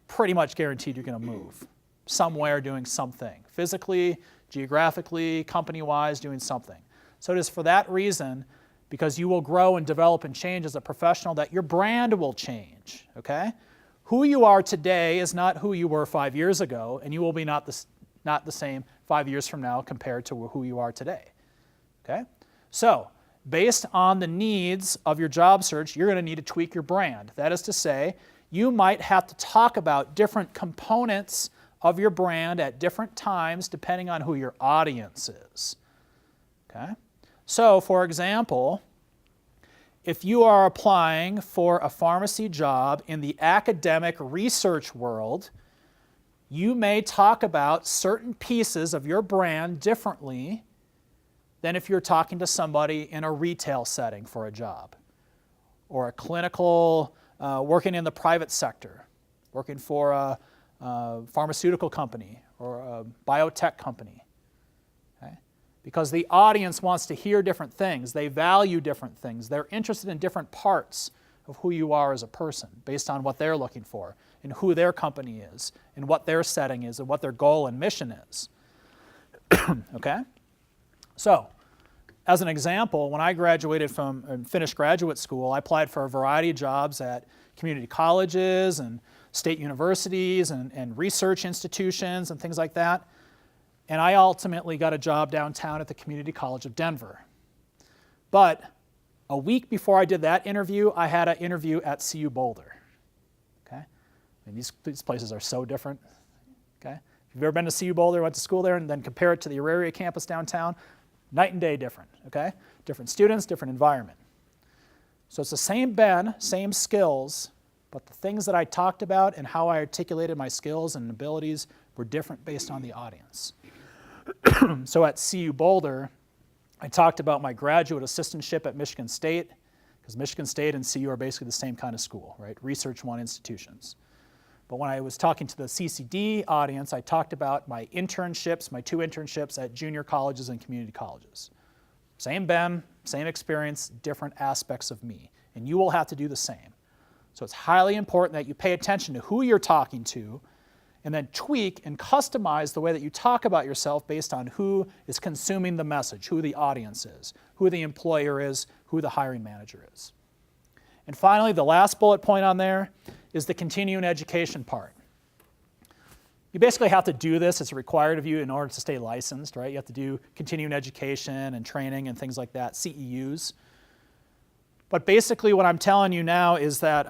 pretty much guaranteed you're going to move somewhere doing something, physically, geographically, company-wise, doing something. So it is for that reason, because you will grow and develop and change as a professional, that your brand will change, okay? Who you are today is not who you were 5 years ago, and you will be not the same 5 years from now compared to who you are today, okay? So, based on the needs of your job search, you're going to need to tweak your brand. That is to say, you might have to talk about different components of your brand at different times depending on who your audience is, okay? So, for example, if you are applying for a pharmacy job in the academic research world, you may talk about certain pieces of your brand differently than if you're talking to somebody in a retail setting for a job, or a clinical, working in the private sector, working for a pharmaceutical company or a biotech company. Because the audience wants to hear different things. They value different things. They're interested in different parts of who you are as a person based on what they're looking for and who their company is and what their setting is and what their goal and mission is. Okay? So, as an example, when I graduated from and finished graduate school, I applied for a variety of jobs at community colleges and state universities and research institutions and things like that. And I ultimately got a job downtown at the Community College of Denver. But a week before I did that interview, I had an interview at CU Boulder. Okay? And these places are so different. Okay? If you've ever been to CU Boulder, went to school there, and then compare it to the Auraria campus downtown, night and day different. Okay? Different students, different environment. So it's the same Ben, same skills, but the things that I talked about and how I articulated my skills and abilities were different based on the audience. So at CU Boulder, I talked about my graduate assistantship at Michigan State, because Michigan State and CU are basically the same kind of school, right? Research one institutions. But when I was talking to the CCD audience, I talked about my internships, my 2 internships at junior colleges and community colleges. Same Ben, same experience, different aspects of me. And you will have to do the same. So it's highly important that you pay attention to who you're talking to and then tweak and customize the way that you talk about yourself based on who is consuming the message, who the audience is, who the employer is, who the hiring manager is. And finally, the last bullet point on there is the continuing education part. You basically have to do this. It's required of you in order to stay licensed, right? You have to do continuing education and training and things like that, CEUs. But basically what I'm telling you now is that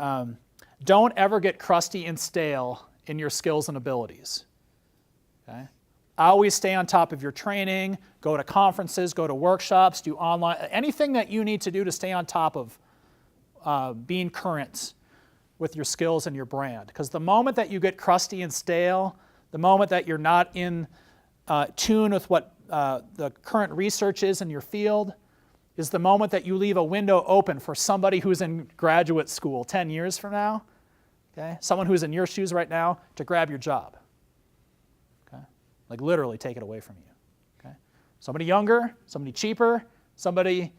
don't ever get crusty and stale in your skills and abilities. Okay? Always stay on top of your training, go to conferences, go to workshops, do online, anything that you need to do to stay on top of being current with your skills and your brand. Because the moment that you get crusty and stale, the moment that you're not in tune with what the current research is in your field, is the moment that you leave a window open for somebody who's in graduate school 10 years from now, okay? Someone who's in your shoes right now to grab your job. Okay? Like literally take it away from you. Okay? Somebody younger, somebody cheaper, somebody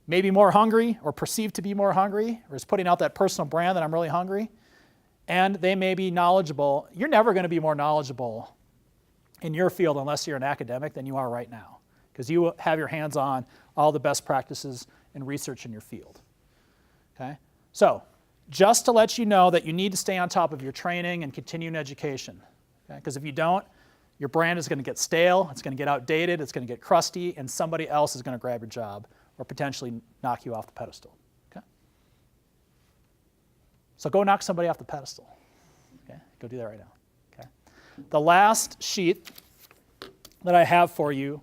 maybe more hungry or perceived to be more hungry or is putting out that personal brand that I'm really hungry, and they may be knowledgeable. You're never going to be more knowledgeable in your field unless you're an academic than you are right now, because you have your hands on all the best practices and research in your field. Okay? So, just to let you know that you need to stay on top of your training and continuing education. Because if you don't, your brand is going to get stale, it's going to get outdated, it's going to get crusty, and somebody else is going to grab your job or potentially knock you off the pedestal. Okay? So go knock somebody off the pedestal. Okay? Go do that right now. Okay? The last sheet that I have for you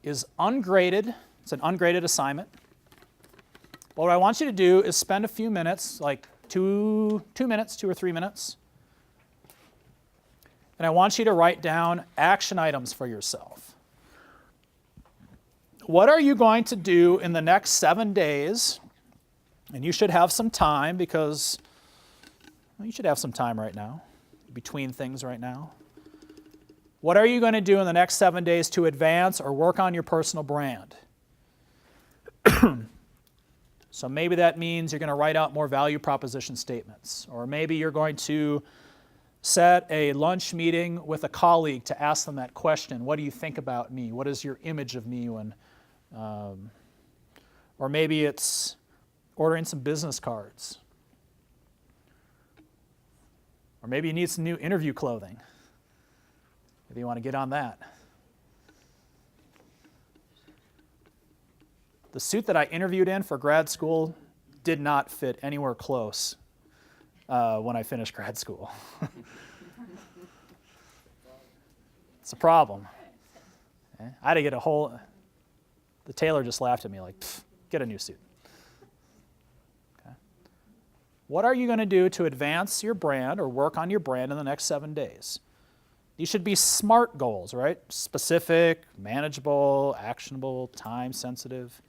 is ungraded. It's an ungraded assignment. What I want you to do is spend a few minutes, like 2 or 3 minutes, and I want you to write down action items for yourself. what are you going to do in the next 7 days? And you should have some time because well, you should have some time right now, between things right now. What are you going to do in the next 7 days to advance or work on your personal brand? So maybe that means you're going to write out more value proposition statements, or maybe you're going to set a lunch meeting with a colleague to ask them that question. What do you think about me? What is your image of me? Or maybe it's ordering some business cards. Or maybe you need some new interview clothing. Maybe you want to get on that. The suit that I interviewed in for grad school did not fit anywhere close when I finished grad school. It's a problem. Okay? I had to get the tailor just laughed at me like, get a new suit. Okay? What are you going to do to advance your brand or work on your brand in the next 7 days? These should be SMART goals, right? Specific, manageable, actionable, time sensitive.